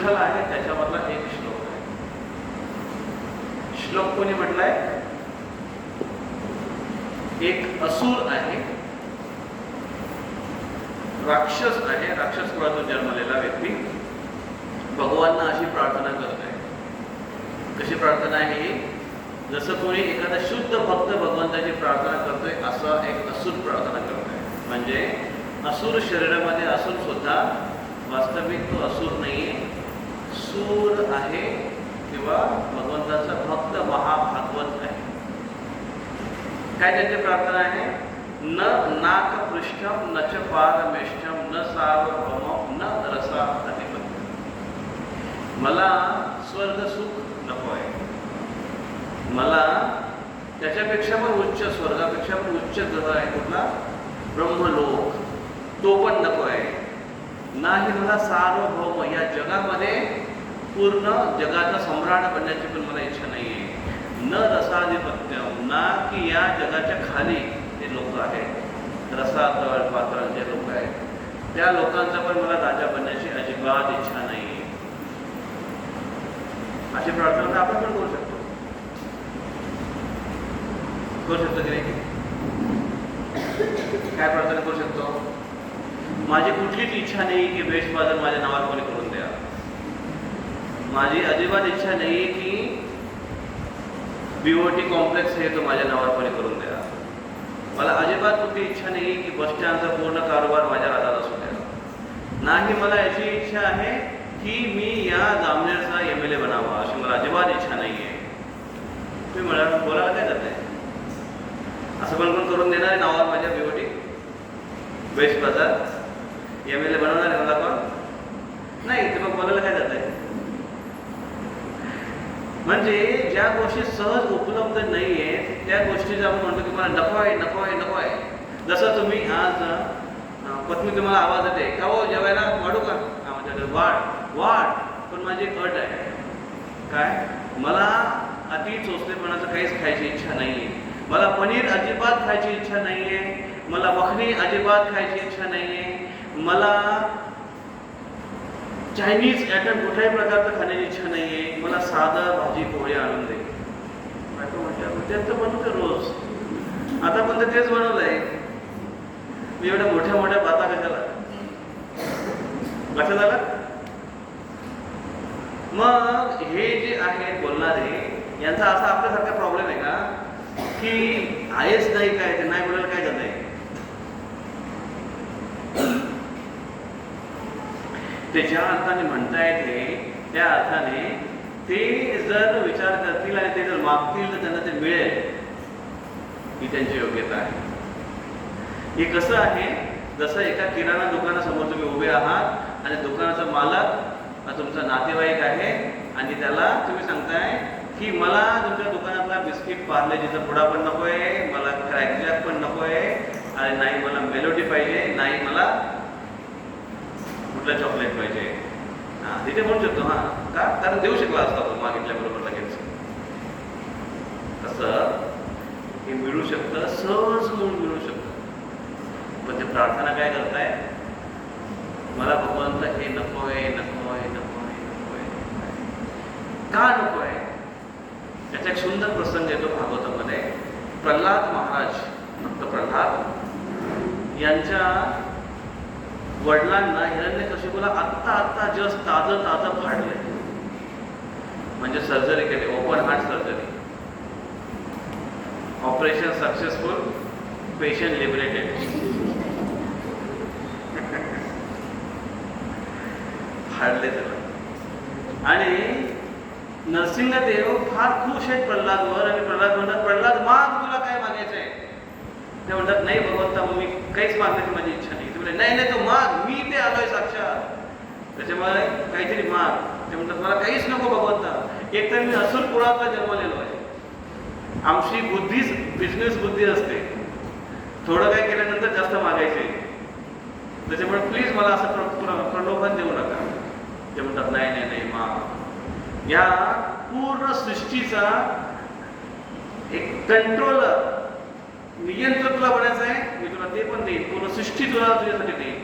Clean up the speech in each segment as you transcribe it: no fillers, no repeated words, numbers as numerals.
विठ्ठल आहे त्याच्यामधला एक श्लोक आहे. श्लोक कोणी म्हटलाय? एक असुर आहे, राक्षस आहे, राक्षस कुळातून जन्मलेला व्यक्ती भगवानना अशी प्रार्थना करत आहे. कशी प्रार्थना आहे? जसं कोणी एखादा शुद्ध भक्त भगवंताची प्रार्थना करतोय असं एक असुर प्रार्थना करतोय. म्हणजे असुर शरीरामध्ये असून सुद्धा वास्तविक तो असुर नाही, सूर आहे किंवा भगवंताचा भक्त महाभागवत आहे. काय त्याची प्रार्थना आहे? न नाकपृष्ठम न च पारमेष्ठम न सार्वभौम न रसा अधिपत्य. मला स्वर्ग सुख नको आहे, मला त्याच्यापेक्षा पण उच्च, स्वर्गापेक्षा पण उच्च ग्रह आहे कुठला? ब्रह्मलोक, तो पण नको आहे. नाही मला सार्वभौम, या जगामध्ये पूर्ण जगाचा सम्राट बनण्याची पण मला इच्छा नाही आहे. न रसाधिपत्यम, ना की या जगाच्या खाली जे लोक आहेत, रसातळ पातळ जे लोक आहेत, त्या लोकांचा पण मला राजा बनण्याची अजिबात इच्छा नाही आहे. अशी प्रार्थना आपण पण करू शकतो. करू शकतो की नाही? काय प्रार्थना करू शकतो? माझी कुठलीच इच्छा नाही की वेश बाजार माझ्या नावावर कोणी करून द्या. माझी अजिबात इच्छा नाही की बीओटी कॉम्प्लेक्स हे तो माझ्या नावावर कोणी करून द्या. मला अजिबात कुठली इच्छा नाही की बस स्टँडचा पूर्ण कारोबार माझ्या हातात असू द्या. नाही मला याची इच्छा आहे की मी या जामनेरचा MLA बनावा, अशी मला अजिबात इच्छा नाही आहे. तुम्ही मला बोलायला काय जात आहे? असं पण कोण करून देणार आहे नावावर माझ्या बीओटी? वेस्ट बाजार MLA बनवणार आहे मला कोण? नाही. तर मग बोलायला काय जात आहे? म्हणजे ज्या गोष्टी सहज उपलब्ध नाही आहेत त्या गोष्टीचा आपण म्हणतो की मला नको आहे, नको आहे, नको आहे. जसं तुम्ही आज पत्नी तुम्हाला आवाज देते, का हो जेवायला वाढू का? वाढ वाढ, पण माझी एक अट आहे. काय? मला अति चोचलेपणाचं काहीच खायची इच्छा नाही आहे. मला पनीर अजिबात खायची इच्छा नाही आहे, मला मखनी अजिबात खायची इच्छा नाही आहे, मला चायनीज आयटम कुठल्याही प्रकारचं खाण्याची इच्छा नाही आहे, मला साधं भाजी पोळी आणून दे. तेच तर बनवते रोज, आता पण तेच बनवलं आहे. मी एवढ्या मोठ्या मोठ्या बाता कशाला? लक्षात आलं? मग हे जे आहेत बोलणारे, यांचा असा आपल्यासारखा प्रॉब्लेम आहे का की आहेच नाही काय, ते नाही बोलायला काय जात आहे? ते ज्या अर्थाने म्हणता येते त्या अर्थाने ते जर विचार करतील आणि ते जर मागतील तर त्यांना ते मिळेल, ही त्यांची योग्यता आहे. हे कसं आहे? जसं एका किराणा दुकानासमोर तुम्ही उभे आहात आणि दुकानाचा मालक तुमचा नातेवाईक आहे आणि त्याला तुम्ही सांगताय की मला तुमच्या दुकानातला बिस्किट पार्लेजीचा पुडा पण नको आहे, मला क्रॅकजॅक पण नको आहे, आणि नाही मला मेलोडी पाहिजे, नाही मला कुठलं चॉकलेट पाहिजे. हां, तिथे म्हणू शकतो. हां, का? कारण देऊ शकला असता तो मागितल्याबरोबर लगेच. तसं हे मिळू शकतं, सहज म्हणून मिळू शकतं. पण ते प्रार्थना काय करताय? मला भगवंत हे नको आहे, नको आहे, नको आहे, नको आहे. का नको आहे? त्याचा एक सुंदर प्रसंग येतो भागवतामध्ये. प्रल्हाद महाराज, भक्त प्रल्हाद यांच्या वडिलांना हिरण्यकशिपूला आत्ता जस्ट ताजं फाडलंय. म्हणजे सर्जरी केली, open heart surgery. Operation successful, patient liberated. फाडले त्याला. आणि नरसिंहदेव फार खुश आहेत प्रल्हादवर. आणि प्रल्हाद म्हणतात, प्रल्हाद माग, तुला काय मागायचं आहे? ते म्हणतात, नाही भगवंता, मग मी काहीच मागण्याची माझी इच्छा नाही. ते म्हणतात, नाही नाही, तो माग, मी ते आलोय साक्षात, त्याच्यामुळे काहीतरी माग. ते म्हणतात, मला काहीच नको भगवंता. एकतर मी असुर कुळातला जन्मलेलो आहे, आमची बुद्धीच बिझनेस बुद्धी असते, थोडं काय केल्यानंतर जास्त मागायचे. त्याच्यामुळे प्लीज मला असं प्रलोभन देऊ नका. ते म्हणतात, नाही नाही नाही, माग. या पूर्ण सृष्टीचा एक कंट्रोलर, नियंत्रक तुला बनायचं आहे, मी तुला ते पण देईन, पूर्ण सृष्टी तुला तुझ्यासाठी देईन.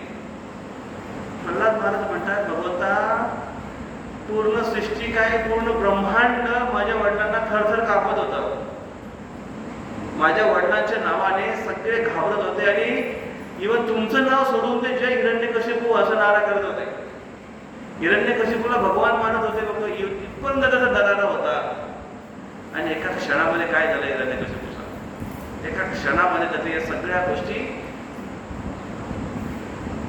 प्रल्हाद महाराज म्हणतात, भगवंता पूर्ण सृष्टी काय, पूर्ण ब्रह्मांड माझ्या वडिलांना थरथर कापत होतं. माझ्या वडिलांच्या नावाने सगळे घाबरत होते आणि इव्हन तुमचं नाव सोडून ते जय हिरण्यकशिपू असं नारा करत होते. हिरण्यकशिपूला भगवान मानत होते लोक, इथपर्यंत त्याचा दरारा होता. आणि एका क्षणामध्ये काय झालं हिरण्यकशिपूचा, एका क्षणामध्ये त्याच्या या सगळ्या गोष्टी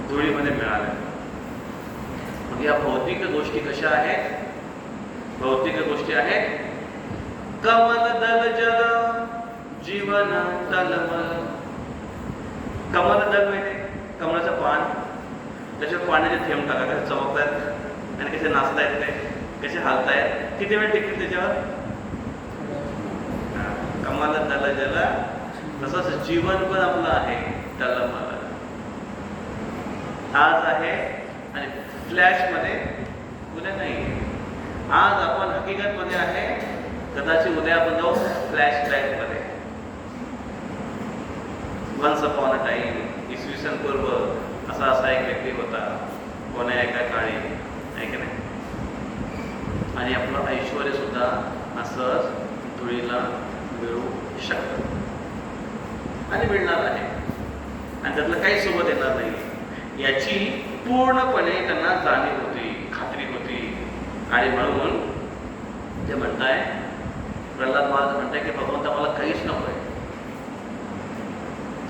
धुळीमध्ये मिळाल्या. मग या भौतिक गोष्टी कशा आहेत? भौतिक गोष्टी आहेत कमल दल जल जीवन तलमल. कमल दल माहिती, कमळाचं पान, त्याच्यावर पाण्याचे थेंब टाका, कसे चमकतायत आणि कसे नाचतायत, ते कसे हालतायत, किती वेळ टिकतील त्याच्यावर. कमल दल जल, तसंच जीवन पण आपलं आहे तलमल. आज आहे आणि फ्लॅश मध्ये उद्या नाही. आज आपण हकीकत मध्ये आहे, कदाचित उद्या आपण जाऊ फ्लॅश बॅक मध्ये. वन्स अपॉन अ टाइम, इसवी सन पूर्व असा एक व्यक्ती होता कोण्या एका काळी, आहे की नाही. आणि आपलं ऐश्वर सुद्धा असंच धुळीला मिळू शकतं आणि मिळणार आहे. आणि त्यातलं काही सोबत येणार नाही याची पूर्णपणे त्यांना जाणीव होती, खात्री होती. आणि म्हणून ते म्हणताय, प्रल्हाद महाराज म्हणताय की भगवंता मला काहीच नको आहे.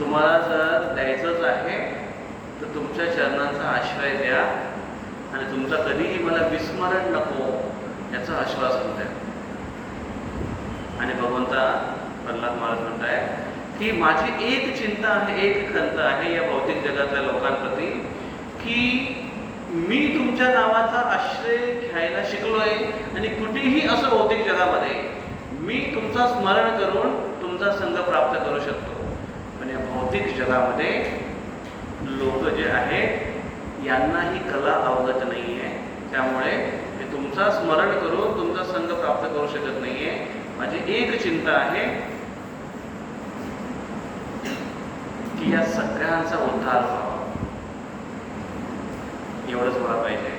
तुम्हाला जर द्यायचंच आहे तर तुमच्या चरणांचा आश्रय द्या आणि तुमचा कधीही मला विस्मरण नको याचं आश्वासन द्या. आणि भगवंता प्रल्हाद महाराज म्हणताय की माझी एक चिंता आहे, एक खंत आहे या भौतिक जगातल्या लोकांप्रती, की मी तुमच्या नावाचा आश्रय घ्यायला शिकलोय आणि कुठेही असं भौतिक जगामध्ये मी तुमचा स्मरण करून तुमचा संग प्राप्त करू शकतो. पण या भौतिक जगामध्ये लोक जे आहेत यांना ही कला अवगत नाही आहे. त्यामुळे मी तुमचा स्मरण करून तुमचा संग प्राप्त करू शकत नाहीये. माझी एक चिंता आहे की या सगळ्यांचा उद्धार व्हावा, एवढंच मला पाहिजे.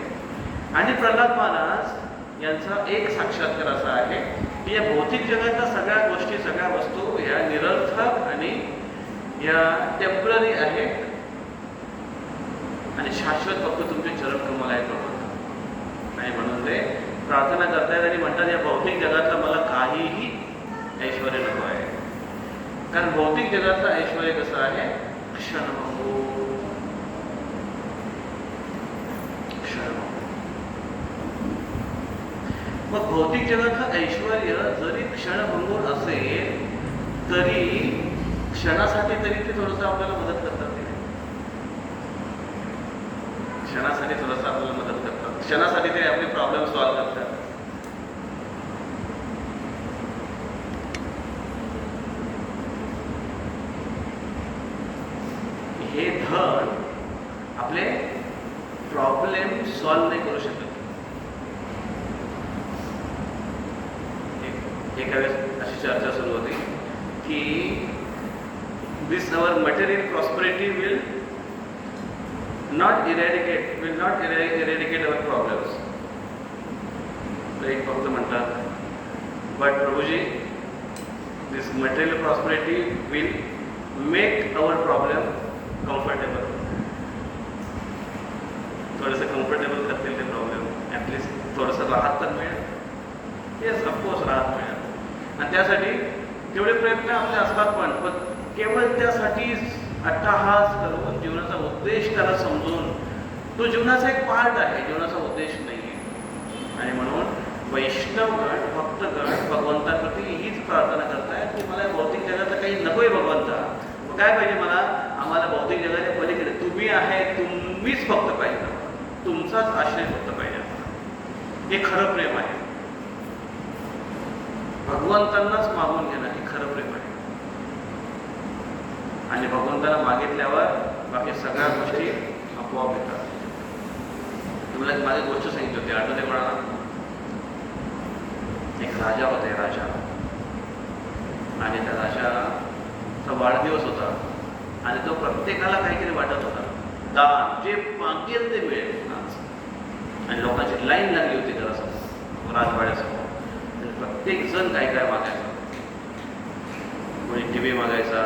आणि प्रल्हाद महाराज यांचा एक साक्षात्कार असा आहे की या भौतिक जगातल्या सगळ्या गोष्टी, सगळ्या वस्तू या निरर्थक आणि या टेम्पररी आहेत आणि शाश्वत फक्त तुमचे चरण कमल आहेत प्रभू. आणि म्हणून ते प्रार्थना करतायत आणि म्हणतात या भौतिक जगातलं मला काहीही ऐश्वर नको आहे. कारण भौतिक जगातलं ऐश्वर कसं आहे, क्षणभंगू. मग भौतिक जगातलं ऐश्वर जरी क्षणभंगूर असेल तरी क्षणासाठी तरी ते थोडंसं आपल्याला मदत करतात. क्षणासाठी थोडंसं आपल्याला मदत करतात, क्षणासाठी ते आपले प्रॉब्लेम सॉल्व्ह करतात. हे धन आपले प्रॉब्लेम सॉल्व्ह नाही करू शकत. एका वेळेस अशी चर्चा सुरू होती की दिस our material prosperity will not eradicate our problems. तर एक फक्त म्हणतात, but Prabhuji, this material prosperity will make our problem comfortable. थोडंसं कम्फर्टेबल करतील ते प्रॉब्लेम, ॲटलिस्ट थोडंसं राहत तर मिळेल. येस, ऑफकोर्स राहत मिळेल. आणि त्यासाठी तेवढे प्रयत्न आपले असतात, पण केवळ त्यासाठी अट्टहास करून जीवनाचा उद्देश त्याला समजून, तो जीवनाचा एक पार्ट आहे, जीवनाचा उद्देश नाही आहे. आणि म्हणून वैष्णवगण, भक्तगण भगवंताप्रती हीच प्रार्थना करतायत की मला भौतिक जगातलं काही नकोय भगवंता. काय पाहिजे मला? आम्हाला भौतिक जगाच्या पलीकडे तुम्ही आहे, तुम्हीच फक्त पाहिजे, तुमचाच आश्रय फक्त पाहिजे. हे खरं प्रेम आहे. भगवंतांनाच मागून घेणं हे खरं प्रेम आहे. आणि भगवंताला मागितल्यावर बाकी सगळ्या गोष्टी आपोआप येतात. तुम्हाला माझी गोष्ट सांगितली होती, आठवते कोणाला? एक राजा होते, राजा. आणि त्या राजाचा वाढदिवस होता आणि तो प्रत्येकाला काहीतरी वाटत होता, दान जे मागेल ते मिळेल. आणि लोकांची लाईन लागली होती घरासमोर. राजवाड्यासमोर. आणि प्रत्येक जण काय काय मागायचा. कोणी TV मागायचा,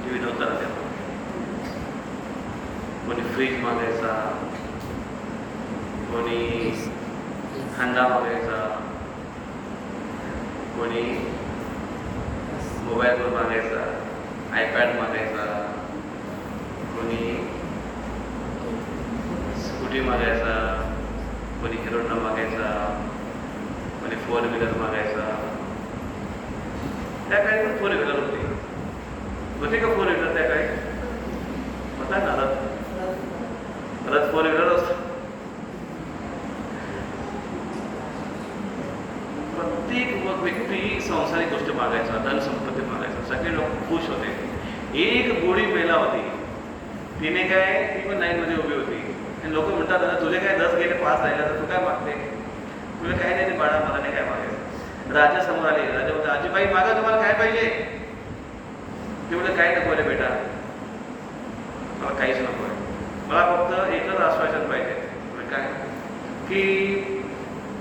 TV नव्हता ना तेव्हा. कोणी फ्रीज मागायचा, कोणी हंडा मागायचा, कोणी मोबाईल फोन मागायचा, iPad मागायचा, कोणी स्कूटी मागायचा, कोणी हिरो होंडा मागायचा, कोणी 4 व्हीलर मागायचा. त्या काळी पण 4 व्हीलर होती का 4 व्हीलर त्या काळी? होता ना रथ 4 व्हीलर असतो. प्रत्येक व्यक्ती सांसारिक गोष्ट मागायचा, धन संपत्ती मागायचा. सगळे लोक खुश होते. एक गोडी महिला होती, तिने काय, ती पण लाईनमध्ये उभी होती. आणि लोक म्हणतात दादा तुझे काय 10 गेले 5 राहिला तर तू काय मागते? तुला काय नाही बाळा, मला नाही काय मागायचं. राजा समोर आले. राजा बोलतो आजीबाई मागा, तुम्हाला काय पाहिजे? ते बोलले काय नको रे बेटा, मला काहीच नको आहे, मला फक्त एकच आश्वासन पाहिजे. काय की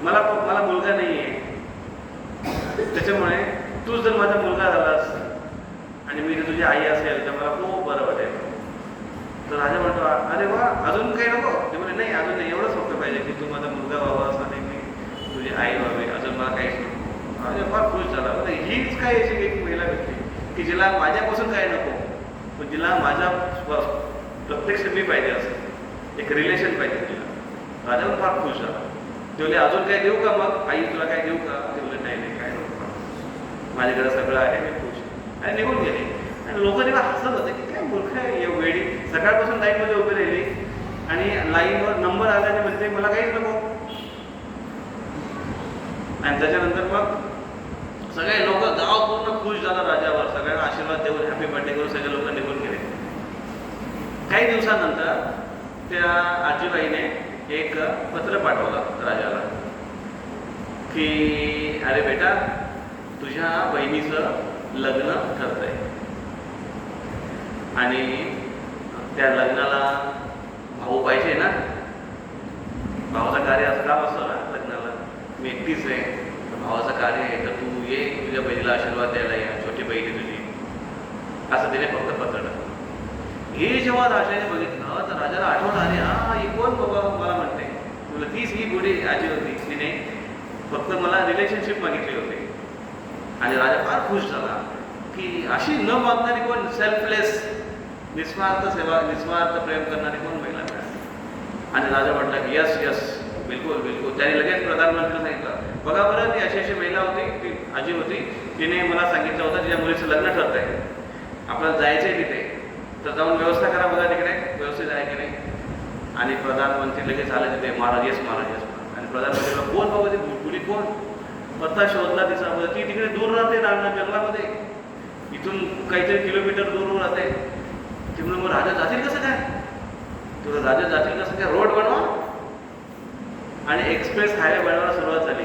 मला मुलगा नाही आहे, त्याच्यामुळे तू जर माझा मुलगा झालास आणि मी तुझी आई असेल तर मला खूप बरं वाटेल. तर राजा म्हणतो अरे वा, अजून काही नको? ते म्हणजे नाही, अजून नाही, एवढंच फक्त पाहिजे की तू माझा मुलगा व्हावास आणि मी तुझी आई व्हावी, अजून मला काहीच नको. राजा फार खुश झाला. हीच काय अशी एक महिला भेटली की जिला माझ्यापासून काय नको, पण जिला माझ्या प्रत्यक्ष मी पाहिजे, असं एक रिलेशन पाहिजे तिला. राजा पण फार खुश झाला. ते बोलले अजून काय देऊ का? मग आई तुला काय देऊ का? ते बोलले नाही नाही, काय नको, माझ्याकडे सगळं आहे, मी खुश. आणि निघून गेले. आणि लोक तेव्हा हसत होते की काय मूर्ख आहे वेळी, सकाळपासून लाईनमध्ये उभी राहिली आणि लाईनवर नंबर आल्याने म्हणते मला काहीच नको. आणि त्याच्यानंतर मग सगळे लोक, गाव पूर्ण खुश झाला राजावर, सगळ्यांना आशीर्वाद देऊन हॅपी बर्थडे करून सगळे लोक निघून गेले. काही दिवसानंतर त्या आजीबाईने एक पत्र पाठवलं राजाला की अरे बेटा, तुझ्या बहिणीचं लग्न ठरतंय आणि त्या लग्नाला भाऊ पाहिजे ना, भावाचं कार्य असं काम असतं ना लग्नाला. मी एकटीच आहे, भावाचं कार्य आहे, तर तू ये, तुझ्या बहिणीला आशीर्वाद द्यायला या, छोटी बहिणी तुझी, असं तिने फक्त पत्र टाकलं. हे जेव्हा राजाने बघितलं तर राजाला आठवण आली, हा ही कोण बाबा मला म्हणते, तुला तीच ही गोडी आजी होती, तिने फक्त मला रिलेशनशिप मागितली होती. आणि राजा फार खुश झाला की अशी न मागणारी कोण, सेल्फलेस, निस्वार्थ सेवा, निस्वार्थ प्रेम करणारी कोण महिला मिळाली. आणि राजा म्हटला की यस यस, बिलकुल बिलकुल. त्याने लगेच प्रधानमंत्री सांगितलं बघा बरं, ती अशी अशी महिला होती, ती आजी होती, तिने मला सांगितलं होतं तिच्या मुलीचं लग्न ठरत आहे, आपल्याला जायचं आहे तिथे, तर जाऊन व्यवस्था करा बघा तिकडे व्यवस्थित आहे की नाही. आणि प्रधानमंत्री लगेच आले तिथे, महाराज येस महाराज येस. आणि प्रधानमंत्रीला कोण बाबा ती मुली कोण? पत्ता शोधला तिचा, ती तिकडे दूर राहते जंगलामध्ये, इथून काहीतरी किलोमीटर दूर राहते. ती म्हणून मग राजा जातील कसं काय? तुला राजा जातील कसं काय? रोड बनवा. आणि एक्सप्रेस हायवे बनवायला सुरुवात झाली.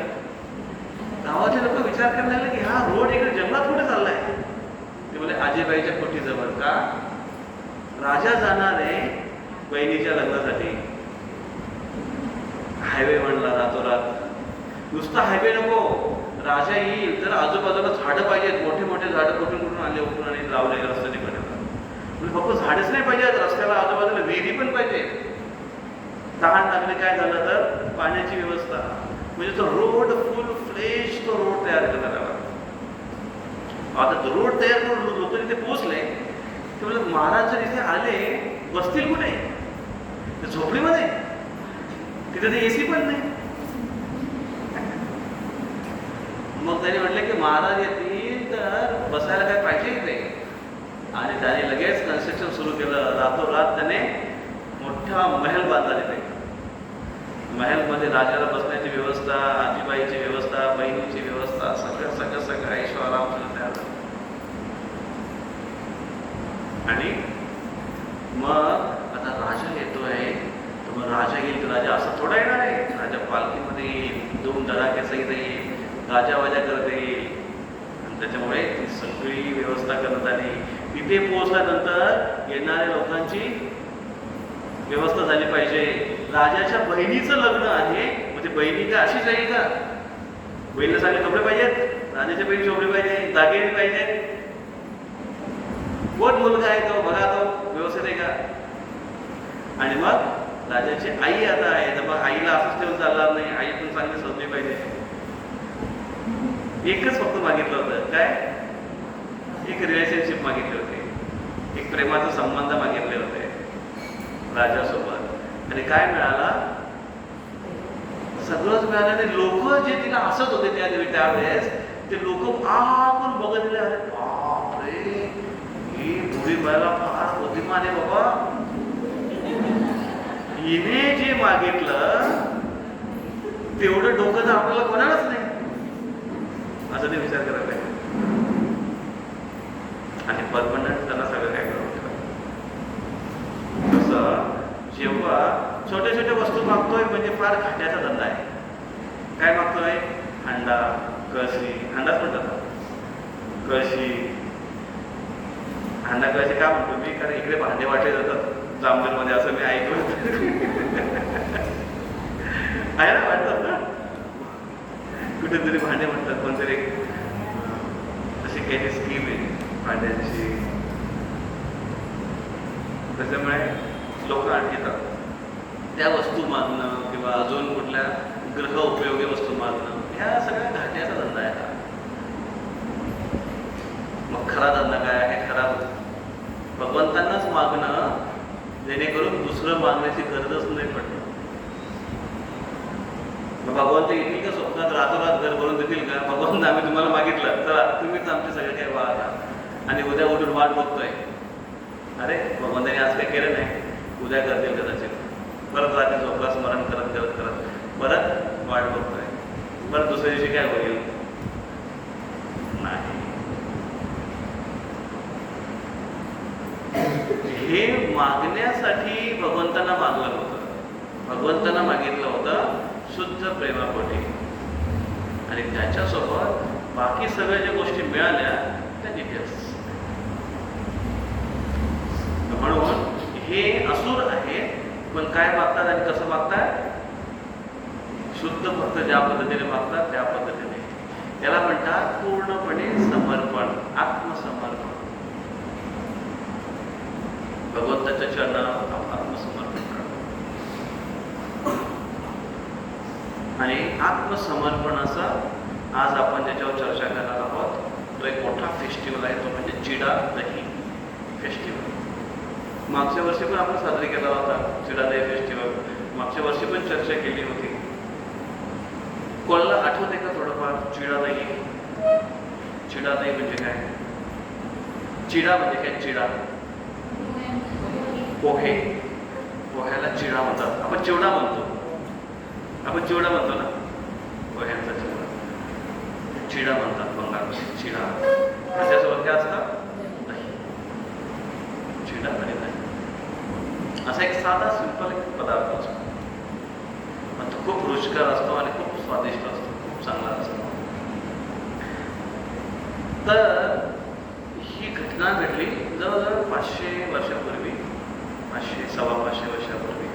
गावाचे लोक विचार करायला लागले की हा रोड इकडे जंगलात कुठे चाललाय? ते बोले आजीबाईच्या कोठीजवळ. का? राजा जाणार आहे बहिणीच्या लग्नासाठी, हायवे बनला रातोरात. नुसता हायवे नको, राजा येईल तर आजूबाजूला झाडं पाहिजेत, मोठे मोठे झाडं कुठून कुठून आले उठून आणि लावले रस्त्याने बनवतात. म्हणजे फक्त झाडेच नाही पाहिजेत, रस्त्याला आजूबाजूला विहिरी पण पाहिजे. तहान लागले काय झालं तर पाण्याची व्यवस्था, म्हणजे तो रोड फुल फ्रेश तो रोड तयार करण्यात आला. आता तो रोड तयार करून लोक तिथे पोहोचले. ते म्हणजे महाराज जर इथे आले बसतील कुठे? झोपडीमध्ये, तिथे ते AC पण नाही. मग त्याने म्हटलं की महाराज येतील तर बसायला काय पाहिजे इथे. आणि त्याने लगेच कन्स्ट्रक्शन सुरू केलं. रातोरात त्याने मोठा महल बांधला तिथे. महलमध्ये राजाला बसण्याची व्यवस्था, आजीबाईची व्यवस्था, बहिणीची व्यवस्था, सगळं सगळं सगळं ऐश्वर्याराम तयार झालं. आणि मग आता राजा येतोय, तर मग राजा येईल तर राजा असं थोडा येणार आहे. राजा पालखीमध्ये येईल, 2 दराके सहित येईल, गाजावाजा करत येईल. आणि त्याच्यामुळे ती सगळी व्यवस्था करण्यात आली. तिथे पोहोचल्यानंतर येणाऱ्या लोकांची व्यवस्था झाली पाहिजे. राजाच्या बहिणीचं लग्न आहे, म्हणजे बहिणी का अशीच आहे का? बहिणीला चांगले कपडे पाहिजेत, राजाच्या बहिणी शोभले पाहिजे, दागिने पाहिजे. कोण मुलगा आहे तो, बघा तो व्यवस्थित आहे का? आणि मग राजाची आई आता आहे, तर मग आईला असंच ठेवून चालणार नाही, आई पण चांगली सजली पाहिजे. एकच फक्त मागितलं होतं, काय? एक रिलेशनशिप मागितले होते, एक प्रेमाचा संबंध मागितले होते राजासोबत. आणि काय मिळाला? सगळंच मिळालं. आणि लोक जे तिला हसत होते त्यावेळेस, ते लोक आपण बघत अरे बापरे, ही बुढी बायला फार बुद्धिमान आहे बाबा, हिने जे मागितलं तेवढं डोकं तर आपल्याला कोणालाच नाही, असं ते विचार करायला पाहिजे. आणि परमनंट त्यांना सगळं काय करावं. तसं जेव्हा छोट्या छोट्या वस्तू मागतोय म्हणजे फार घाट्याचा धंदा आहे. काय मागतोय? हांडा, कळशी, हांडाच म्हणतात कळशी. हांडा कळशी का म्हणतो मी? कारण इकडे भांडे वाटले जातात जामनेरमध्ये, असं मी ऐकलं आहे ना, वाटतात ना कुठेतरी भांडे म्हणतात, कोणतरी अशी काही स्कीम आहे भांड्यांची. त्याच्यामुळे लोक येतात त्या वस्तू मागणं किंवा अजून कुठल्या ग्रह उपयोगी वस्तू मागणं, ह्या सगळ्या घाट्याचा धंदा आहे. मग खरा धंदा काय आहे? खरा भगवंतांनाच मागणं, जेणेकरून दुसरं मागण्याची गरजच नाही पडणार. मग भगवंत येतील का स्वप्नात, रातोरात घर भरून देतील का? भगवंत आम्ही तुम्हाला मागितलं, चला तुम्हीच आमचे सगळे काही वाहता, आणि उद्या उठून वाट बघतोय. अरे भगवंताने आज काही केलं नाही, उद्या करतील कदाचित. परत रात्री झोपला स्मरण करत करत करत परत वाट बघतोय, परत दुसऱ्या दिवशी काय होईल? नाही. हे मागण्यासाठी भगवंतांना मागलं होतं, भगवंतांना मागितलं होतं शुद्ध प्रेमापोटी. आणि त्याच्यासोबत बाकी सगळ्या ज्या गोष्टी मिळाल्या त्या डिटेल्स. म्हणून हे असुर आहे, पण काय मागतात आणि कसं मागतात? शुद्ध फक्त ज्या पद्धतीने मागतात त्या पद्धतीने. त्याला म्हणतात पूर्णपणे समर्पण, आत्मसमर्पण. भगवंताच्या चरणावर आत्मसमर्पण करणं. आणि आत्मसमर्पणाचा आज आपण ज्याच्यावर चर्चा करणार आहोत, तो एक मोठा फेस्टिवल आहे, तो म्हणजे चिडा दही फेस्टिवल. मागच्या वर्षी पण आपण साजरी केला होता चिडा दही फेस्टिवल. मागच्या वर्षी पण चर्चा केली होती. कोणाला आठवते का थोडंफार चिडा दही? चिडा दही म्हणजे काय? चिडा म्हणजे काय? चिडा पोहे, पोह्याला चिडा म्हणतात. आपण चिवडा म्हणतो, आपण चिवडा म्हणतो ना, पोह्यांचा चिवडा, चिडा म्हणतात बंगालमध्ये. चिडा त्याच्यासोबत काय असतं? दही. चिडा आणि दही असा एक साधा सिंपल एक पदार्थ असतो, पण तो खूप रुचकर असतो आणि खूप स्वादिष्ट असतो, खूप चांगला असतो. तर ही घटना घडली जवळजवळ 500 वर्षापूर्वी, 500-550 वर्षापूर्वी.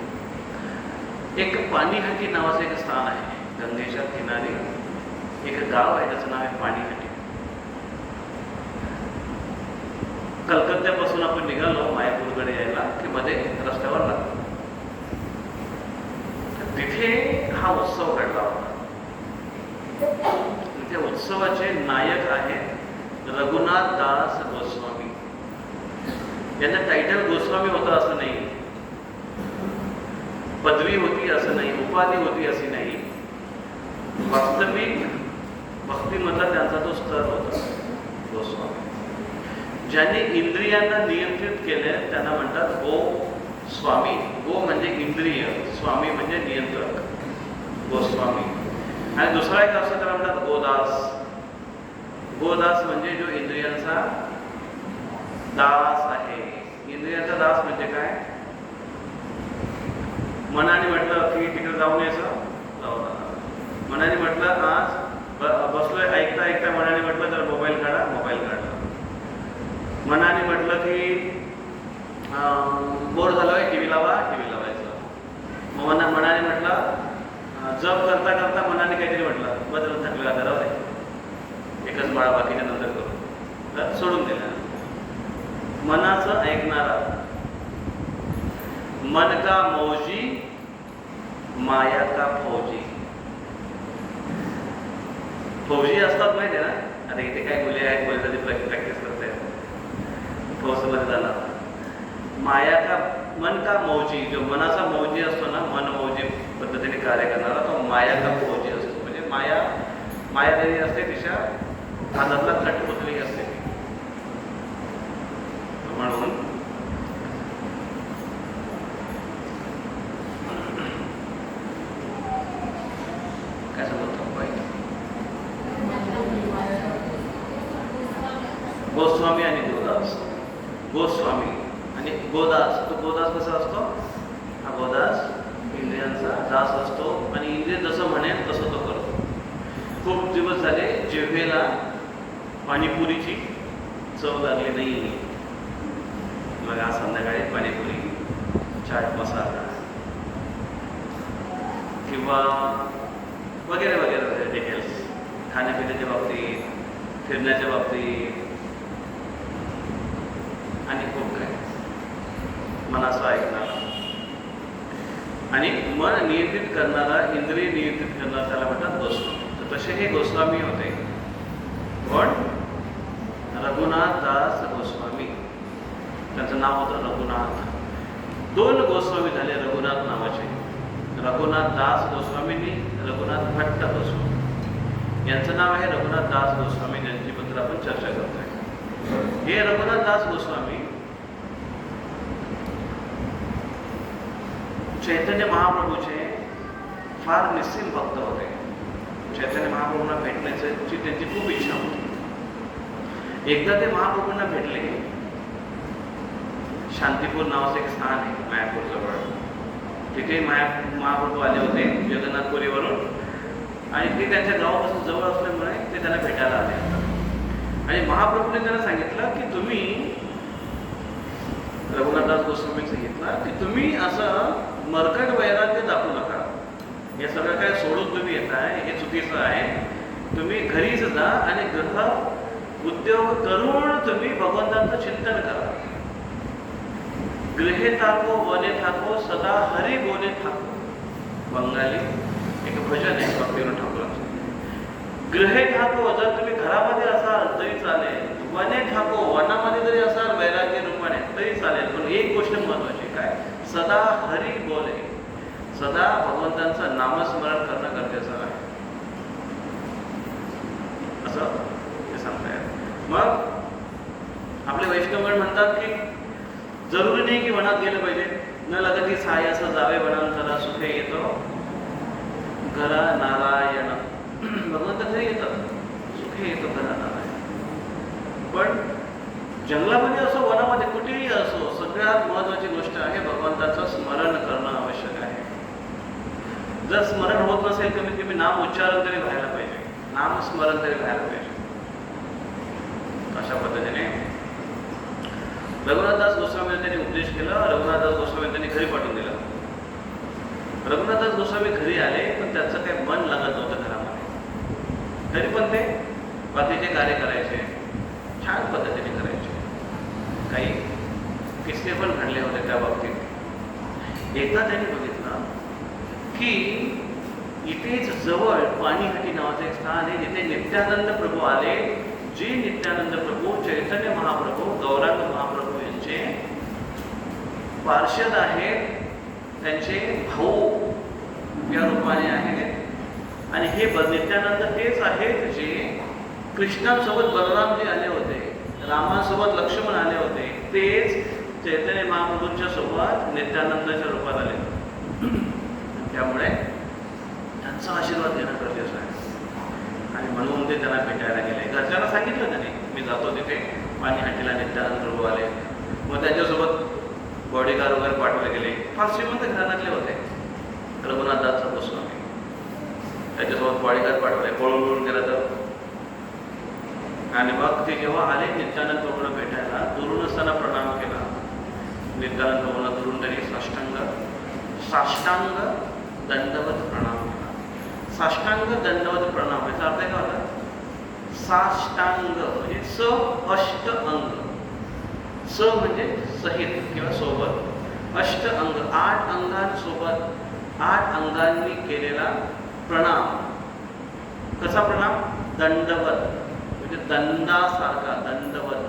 एक पाणीहाटी नावाचं एक स्थान आहे, गंगेच्या किनारी एक गाव आहे, त्याचं नाव आहे पाणीहाटी. कलकत्त्यापासून आपण निघालो मायापूरकडे यायला की मध्ये रस्त्यावर लागतो, तिथे हा उत्सव घडला होता. त्या उत्सवाचे नायक आहेत रघुनाथ दास गोस्वामी. यांना टायटल गोस्वामी होतं असं नाही, पदवी होती असं नाही, उपाधी होती अशी नाही. वास्तविक भक्तीमधला त्यांचा तो स्तर होता गोस्वामी. ज्यांनी इंद्रियांना नियंत्रित केले त्यांना म्हणतात गो स्वामी. गो म्हणजे इंद्रिय, स्वामी म्हणजे नियंत्रक, गोस्वामी. आणि दुसरा एक असं त्याला म्हणतात गोदास. गोदास म्हणजे जो इंद्रियांचा दास आहे. इंद्रियांचा दास म्हणजे काय? मनाने म्हटलं की तिकडे जाऊन यायचं, मनाने म्हटलं आज बसलोय ऐकता ऐकता, मनाने म्हटलं तर मोबाईल काढा, मोबाईल काढला. मनाने म्हटलं की बोर झालोय, टी व्ही लावा, टी व्ही लावायचं. मनाने म्हटलं जप करता करता मनाने काहीतरी म्हटलं, बदल थकलं आता राहू दे, एकच बाळा बाकीच्या नंतर करू, तर सोडून दिलं. मनाचं ऐकणारा, मन का मौजी माया का फौजी. फौजी असतात माहिती आहे ना, आता इथे काय मुले आहेत, मुले प्रॅक्टिस करते फौजमध्ये झाला. माया का मन का मौजी, जो मनाचा मौजी असतो ना, मन मौजी पद्धतीने कार्य करणारा तो माया का फौजी असतो. म्हणजे माया देवी असते, तिच्या हातातला कठपुतली असते. म्हणून काय सांगतो गोस्वामी आणि गोदास. गोस्वामी आणि गोदास. तो गोदास कसा असतो? हा गोदास इंद्रियांचा दास असतो आणि इंद्रिय जसं म्हणेल तसं तो करतो. खूप दिवस झाले जिव्हेला पाणीपुरीची चव लागली नाही, मग आज संध्याकाळी पाणीपुरी, चाट मसाला किंवा वगैरे वगैरे डिटेल्स, खाण्यापिण्याच्या बाबतीत, फिरण्याच्या बाबतीत आणि खूप काय. मनाचं ऐकणारा आणि मन नियंत्रित करणारा, इंद्रिय नियंत्रित करणारा, त्याला म्हणतात गोस्वामी. तर तसे हे गोस्वामी होते. पण रघुनाथ दास गोस्वामी, त्यांचं नाव होतं रघुनाथ. 2 गोस्वामी झाले रघुनाथ नावाचे, रघुनाथ दास गोस्वामींनी, रघुनाथ भट्ट गोस्वामी. यांचं नाव आहे रघुनाथ दास गोस्वामी, ज्यांच्याबद्दल आपण चर्चा करतोय. हे रघुनाथ दास गोस्वामी चैतन्य महाप्रभूचे फार निस्सीम भक्त होते. चैतन्य महाप्रभूंना भेटण्याची त्यांची खूप इच्छा होती. एकदा ते महाप्रभूंना भेटले. शांतीपूर नावाचं एक स्थान आहे मायापूर जवळ, तिथे महाप्रभू आले होते जगन्नाथपुरीवरून, आणि ते त्यांच्या गावापासून जवळ असल्यामुळे ते त्यांना भेटायला आले. आणि महाप्रभूने त्यांना सांगितलं की तुम्ही, रघुनाथदास गोस्वामी सांगितलं की तुम्ही असं मरकट वैराग्य दाखवू नका. हे सगळं काय सोडून तुम्ही येत आहे, हे चुकीचं आहे. तुम्ही घरीच जा आणि गृह उद्योग करून तुम्ही भगवंतांचं चिंतन करा. गृहे थाको वने थाको सदा हरी बोले थाको. बंगाली एक भजन आहे भक्तिविनोद ठाकूरांचं. गृहे थाको, जर तुम्ही घरामध्ये असाल तरी चालेल. वने थाको, वनामध्ये जरी असाल वैराग्य रूपाने तरी चालेल. पण एक गोष्ट महत्वाची काय, सदा हरी बोले, सदा भगवंतांचं नामस्मरण करणं गरजेचं आहे, असं ते सांगतायत. मग आपले वैष्णवगण म्हणतात की जरुरी नाही की वनात गेलं पाहिजे, न लगती साय असं जावे वनांतरा सुखे येतो घरा नारायण. भगवंत घरी येतात, सुखे येतो घरा नारायण. पण जंगलामध्ये असो, वनामध्ये, कुठेही असो, सगळ्यात महत्वाची गोष्ट आहे भगवंताचं स्मरण करणं आवश्यक आहे. जर स्मरण होत नसेल, कमीत कमी नाम उच्चारण तरी व्हायला पाहिजे, नाम स्मरण तरी व्हायला पाहिजे. अशा पद्धतीने रघुनाथदास गोस्वामी त्यांनी उपदेश केला. रघुनाथदास गोस्वामी त्यांनी घरी पाठवून दिलं. रघुनाथदास गोस्वामी घरी आले, पण त्यांचं काही मन लागत नव्हतं घरामध्ये. तरी पण ते बाकीचे कार्य करायचे, छान पद्धतीने करायचे. काही किस्से पण घडले होते त्या बाबतीत. एकदा त्यांनी बघितलं की इथेच जवळ पाणीहाटी नावाचं एक स्थान आहे, जिथे नित्यानंद प्रभू आले. जे नित्यानंद प्रभू चैतन्य महाप्रभू, गौरांग महाप्रभू यांचे पार्षद आहेत, त्यांचे भाऊ या रूपाने आहेत. आणि हे नित्यानंद तेच आहेत जे कृष्णासोबत बलरामजी आले होते, रामासोबत लक्ष्मण आले होते, तेच चैतन्य महाप्रभूंच्या सोबत नित्यानंदाच्या रूपात आले. त्यामुळे त्यांचा आशीर्वाद घेणं गरजेचं आहे. आणि म्हणून ते त्यांना भेटायला गेले. घरच्यांना सांगितलं त्यांनी, मी जातो तिथे पाणीहाटीला, नित्यानंद प्रभू आले. मग त्यांच्यासोबत बॉडीगार्ड वगैरे पाठवले गेले. फार श्रीमंत घराण्यातले होते रघुनाथदास गोस्वामी. त्याच्यासोबत बॉडीगार्ड पाठवले, पळून गेला तर. आणि मग ते जेव्हा आले नित्यानंद प्रभूंना भेटायला, दुरून असताना प्रणाम केला. नित्यानंद प्रभूंना दुरून त्यांनी साष्टांग दंडवत प्रणाम केला. साष्टांग दंडवत प्रणाम याचा अर्थ काय होता? साष्टांग म्हणजे स अष्ट अंग, स म्हणजे सहित किंवा सोबत, अष्ट अंग 8 अंगांसोबत 8 अंगांनी केलेला प्रणाम. कसा प्रणाम? दंडवत म्हणजे दंडासारखा, दंडवत,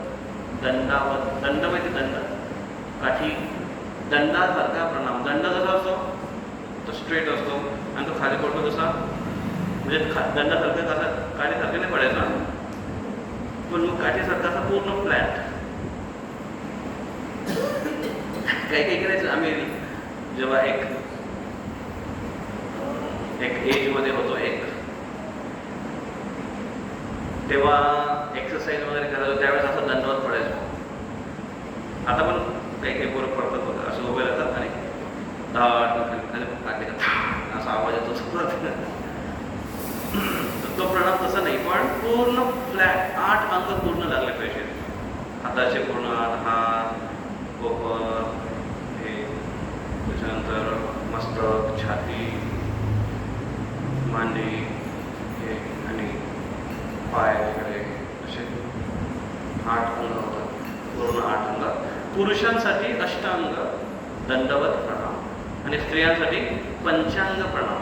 दंडावत, दंड म्हणजे दंड काठी, दंडासारखा प्रणाम. दंड कसा असतो? तो स्ट्रेट असतो आणि तो खाली पडतो कसा, म्हणजे दंडासारखा कसा काठीसारखा नाही पडायचा, पण मग काठीसारखा असा पूर्ण फ्लॅट. काही काही करायचं आम्ही जेव्हा एक एजमध्ये होतो, तेव्हा एक्सरसाइज वगैरे करायचो, त्यावेळेस असं दंडवत पडायचो. आता पण काही काही पोरं पडतात बघा, असं उभे राहतात आणि असा आवाज येतो. तर तो प्रणाम तसा नाही, पण पूर्ण फ्लॅट 8 अंग पूर्ण लागले पाहिजे. हाताचे पूर्ण 8 हात, कोपर, हे त्याच्यानंतर मस्तक, छाती, मांडी हे आणि पाय वगैरे असे 8 अंग होतात, पूर्ण 8 अंग. पुरुषांसाठी अष्टांग दंडवत प्रणाम आणि स्त्रियांसाठी पंचांग प्रणाम.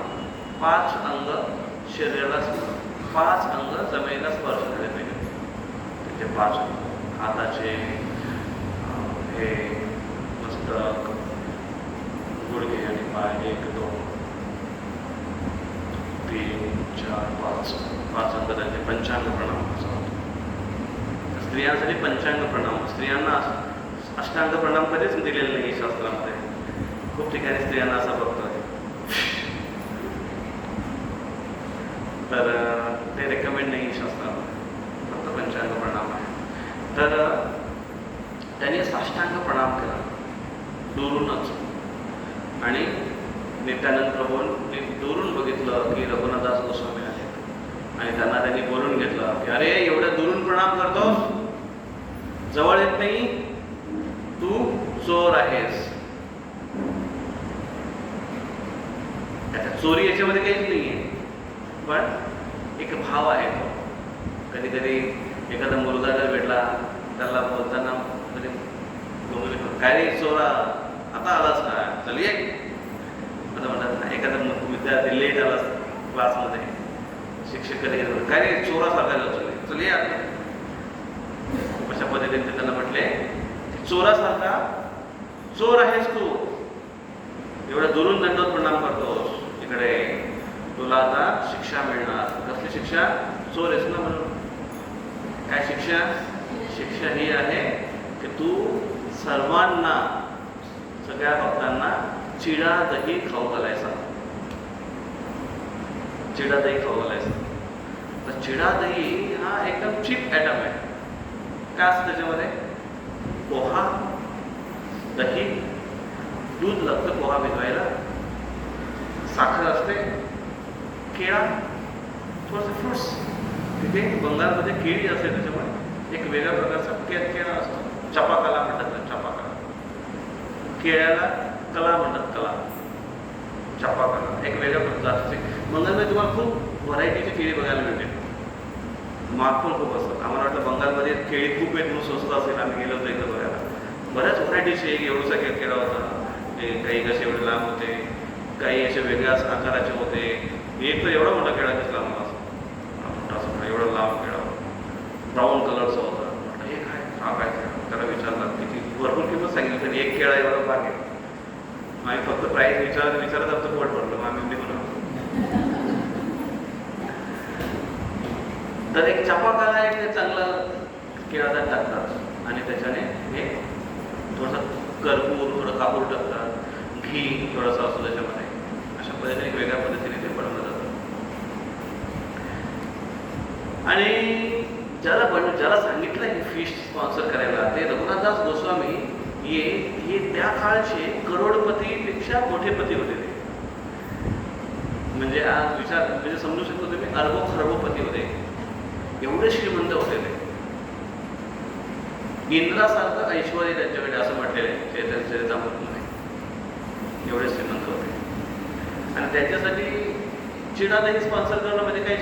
5 अंग शरीराला, 5 अंग जमिनीला स्पर्श झाले पाहिजे. त्याचे 5 हाताचे, हे मस्तक, गुडघे आणि पाय 1 2 3 4 5 अंग त्यांचे पंचांग प्रणाम असं होतं. स्त्रियांसाठी पंचांग प्रणाम. स्त्रियांना अष्टांग प्रणाम कधीच दिलेलं नाही शास्त्रामध्ये. खूप ठिकाणी स्त्रियांना असं बघतोय, तर ते रेकमेंड नाही शास्त्रामध्ये, फक्त पंचांग प्रणाम आहे. तर त्यांनी साष्टांग प्रणाम केला दुरूनच, आणि नित्यानंद प्रभूंनी दुरून बघितलं की रघुनाथदास गोस्वामी आहेत आणि त्यांना त्यांनी बोलून घेतलं की अरे एवढं दुरून प्रणाम करतोस, जवळ येत नाही, तू चोर आहेस. चोरी याच्यामध्ये काहीच नाही आहे, पण एक भाव आहे तो. कधी कधी एखादा मुलगा जर भेटला, त्याला बोलताना काय रे चोरा, आता आलास का, चल ये आता म्हणतात ना. एखादा विद्यार्थी लेट आला क्लासमध्ये, शिक्षक कधी काय रे चोरा सारखा, चल ये आता. अशा पद्धतीने त्यांना म्हटले चोरासारखा चोर आहेस तू, एवढा दुरून दंडवत प्रणाम करतोस, इकडे तुला आता शिक्षा मिळणार. कसली शिक्षा? चोर आहेस ना म्हणून. काय शिक्षा? शिक्षा ही आहे की तू सर्वांना, सगळ्या भक्तांना चिडा दही खाऊ घालायचा. चिडा दही खाऊ घालायचा. तर चिडा दही हा एकदम चीप आयटम आहे. काय असतं त्याच्यामध्ये? पोहा, दही, दूध लागतं पोहा भिजवायला, साखर असते, केळा, थोडंसं फ्रुट्स. तिथे बंगालमध्ये केळी असते, त्याच्यामुळे एक वेगळ्या प्रकारचा केळा असतो. चपाकला म्हणतात ना, चपाकला. केळ्याला कला म्हणतात, कला, चपाकला एक वेगळ्या प्रकारचे. बंगालमध्ये तुम्हाला खूप व्हरायटीची केळी बघायला मिळते, माग पण खूप असतात. आम्हाला वाटतं बंगालमध्ये केळी खूप आहेत म्हणून स्वस्त असेल, आम्ही गेलो होतो एकदा बघायला. बऱ्याच व्हरायटीचे, एक एवढसा केळा होता, काही कसे एवढे लांब होते, काही असे वेगळ्याच आकाराचे होते. एक तर एवढा मोठा केळा दिसला आम्हाला, मोठा एवढा लांब केळा, ब्राऊन कलरचा होता. हे काय, हा काय? त्याला विचारला, किती भरपूर किंमत सांगितली त्यांनी. एक केळा एवढा भाग आहे. आम्ही फक्त प्राईस विचारत आमचं पोट भरलं, मग आम्ही निघून. तर एक चपाकाला एक चांगला केळादार टाकतात आणि त्याच्याने हे थोडंसं कर्पूर, थोडं कापूर टाकतात, घी थोडंसं असतो त्याच्यामध्ये. अशा पद्धतीने एक वेगळ्या पद्धतीने ते बनवलं जातं. आणि ज्याला सांगितलं हे फिस्ट स्पॉन्सर करायला, ते रघुनाथदास गोस्वामी हे त्या काळचे करोडपतीपेक्षा मोठे पती होते. ते म्हणजे आज विचार, म्हणजे समजू शकतो तुम्ही, अरबो खरबोपती होते, एवढे श्रीमंत होते ते. इंद्रासारखं ऐश्वर्य त्यांच्याकडे असं म्हटलेलं आहे चरित्रामृतमध्ये. एवढे श्रीमंत होते. आणि त्यांच्यासाठी चिडा दही स्पॉन्सर करणं म्हणजे काही,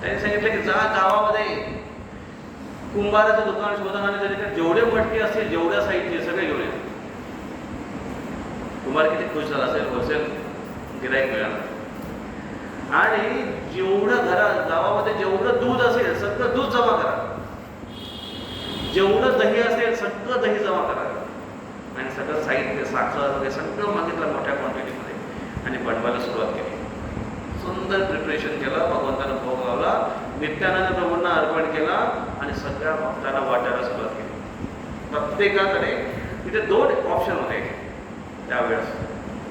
त्यांनी सांगितलं की जा गावामध्ये कुंभाराचं दुकान शोधा आणि त्याच्याकडे जेवढे मटके असतील, जेवढ्या साईजचे सगळे घेऊन येतात. कुंभार किती खुश झाला असेल, होलसेल गिराईक मिळाला. आणि जेवढं गावामध्ये जेवढं दूध असेल सगळं दूध जमा करा, जेवढं दही असेल सगळं दही जमा करा, आणि सगळं साहित्य साखर वगैरे सगळं मागितलं मोठ्या क्वांटिटीमध्ये आणि बनवायला सुरुवात केली. सुंदर प्रिपरेशन केलं, भगवंताला भोग लावला, नित्यानंद प्रभूंना अर्पण केला आणि सगळ्या भक्तांना वाटायला सुरुवात केली. प्रत्येकाकडे तिथे 2 ऑप्शन होते त्यावेळेस.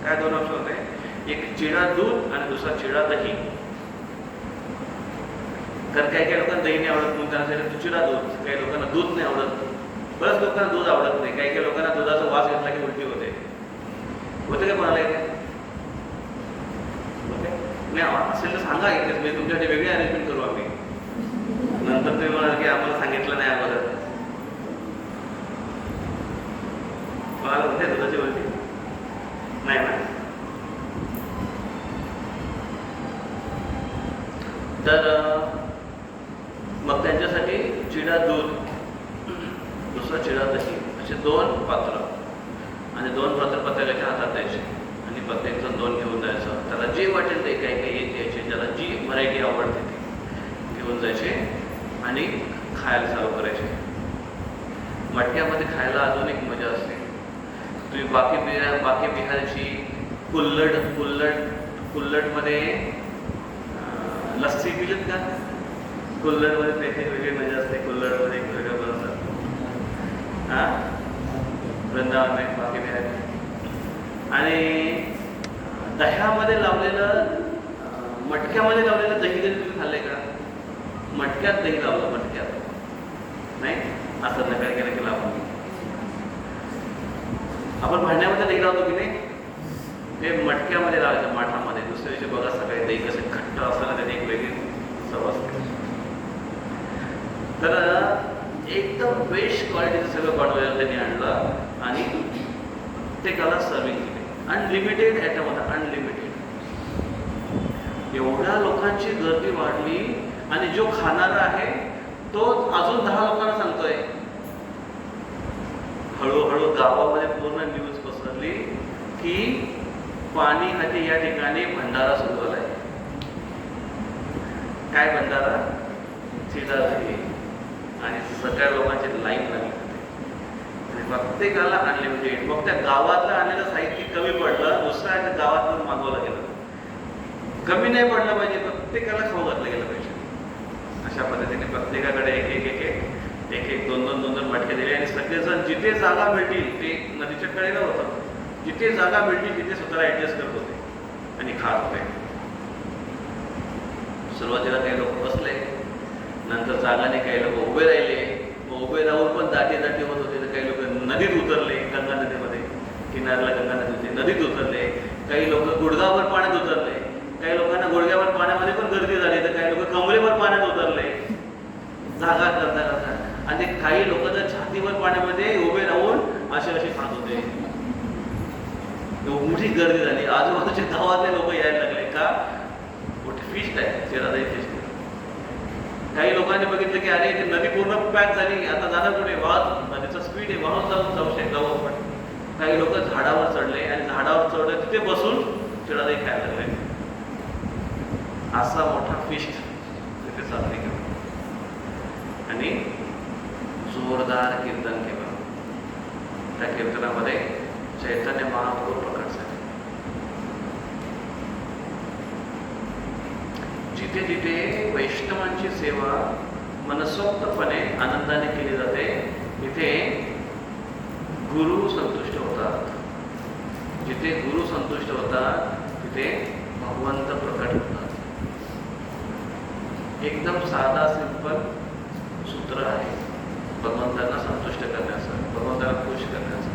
काय 2 ऑप्शन होते? एक चिडा दूध आणि दुसरा चिडा दही. कारण काही लोकांना दही नाही आवडत म्हणून त्यांना चिडा दूध, काही लोकांना दूध नाही आवडत, बऱ्याच लोकांना दूध आवडत नाही, काही लोकांना दुधाचा वास घेतला की उलटी होते. होते का कोणाला येते? नाही असेल तर सांगा, इथेच मी तुमच्यासाठी वेगळी अरेंजमेंट करू आम्ही. नंतर तुम्ही म्हणाल की आम्हाला सांगितलं नाही आम्हाला. कोणाला होते दुधाची उलटी? नाही ना. तर मग त्यांच्यासाठी चिडा दूध, दुसरा चिडा दही, असे 2 पात्र आणि 2 पात्र प्रत्येकाच्या हातात द्यायचे आणि प्रत्येकजण 2 घेऊन जायचं. त्याला जे वाटेल ते काही काही द्यायचे, ज्याला जी व्हरायटी आवडते ती घेऊन जायचे आणि खायला चालू करायचे. मटक्यामध्ये खायला अजून एक मजा असते. तुम्ही बाकी बिहारची कुल्लडमध्ये लस्सी पिलीत का? कुल्लडमध्ये त्याची वेगळी मजा असते. कुल्लडमध्ये एक वेगळं बनवतात. वृंदावन आहे बाकी बिहार. आणि दह्यामध्ये लावलेलं, मटक्यामध्ये लावलेलं दही कधी तुम्ही खाल्लंय का? मटक्यात दही लावलं, मटक्यात नाही, असं नका केलं की लावलं. आपण भांड्यामध्ये दही लावतो की नाही, ते मटक्यामध्ये लावायचं, माठामध्ये. दुसऱ्या दिवशी बघा सकाळी दही कसं घट्ट असताना त्याने एक वेगळी चव असते. तर एकदम बेस्ट क्वालिटीचं सगळं बनवायला त्यांनी आणलं आणि ते त्याला सर्विंग केले. अनलिमिटेड आयटम होता, अनलिमिटेड. एवढ्या लोकांची गर्दी वाढली आणि जो खाणारा आहे तो अजून 10 लोकांना सांगतोय. हळूहळू गावामध्ये पूर्ण न्यूज पसरली की पाणीहाटी या ठिकाणी भंडारा सुरू झालाय. काय भंडारा? चिडा दही. आणि सगळ्या लोकांची लाईन लागली आणि प्रत्येकाला अनलिमिटेड. मग त्या गावातलं आणलेलं साहित्य कमी पडलं, दुसऱ्या गावातून मागवलं गेलं. कमी नाही पडलं पाहिजे, प्रत्येकाला खाऊ घातलं गेलं पाहिजे. अशा पद्धतीने प्रत्येकाकडे एक 2-2 मटके दिले आणि सगळेजण जिथे जागा मिळतील, ते नदीच्या कडेला होतं, जिथे जागा मिळतील तिथे स्वतःला ऍडजस्ट करत होते आणि खात होते. सुरुवातीला काही लोक बसले, नंतर जागाने काही लोक उभे राहिले. उभे राहून पण दाटी होत होते. तर काही लोक नदीत उतरले, गंगा नदीमध्ये, किनाऱ्याला गंगा नदी होती, नदीत उतरले. काही लोक गुडघावर पाण्यात उतरले. काही लोकांना गुडघ्यावर पाण्यामध्ये पण गर्दी झाली, तर काही लोक कमरेवर पाण्यात उतरले जागा करता. आणि काही लोक तर छातीवर पाण्यामध्ये उभे राहून असे खात होते. मोठी गर्दी झाली. आजूबाजूच्या गावातले लोक यायला लागले. का? मोठी फिस्ट आहे, चिरादही फिस्ट. काही लोकांनी बघितलं की अरे नदी पूर्ण पॅक झाली, आता जाणार कुठे? वाहत, नदीचा स्पीड आहे, वाहून जाऊ आपण. काही लोक झाडावर चढले आणि झाडावर चढले तिथे बसून चिरादही खायला लागले. असा मोठा फिस्ट तिथे साजरी केला आणि जोरदार कीर्तन केलं. त्या कीर्तनामध्ये चैतन्य महाप्रभू प्रकट झाले. जिथे जिथे वैष्णवांची सेवा मनसोक्तपणे आनंदाने केली जाते, तिथे गुरु संतुष्ट होतात. जिथे गुरु संतुष्ट होतात तिथे भगवंत प्रकट होतात. एकदम साधा सिंपल सूत्र आहे भगवंतांना संतुष्ट करण्याचं, भगवंताला खुश करण्याचं.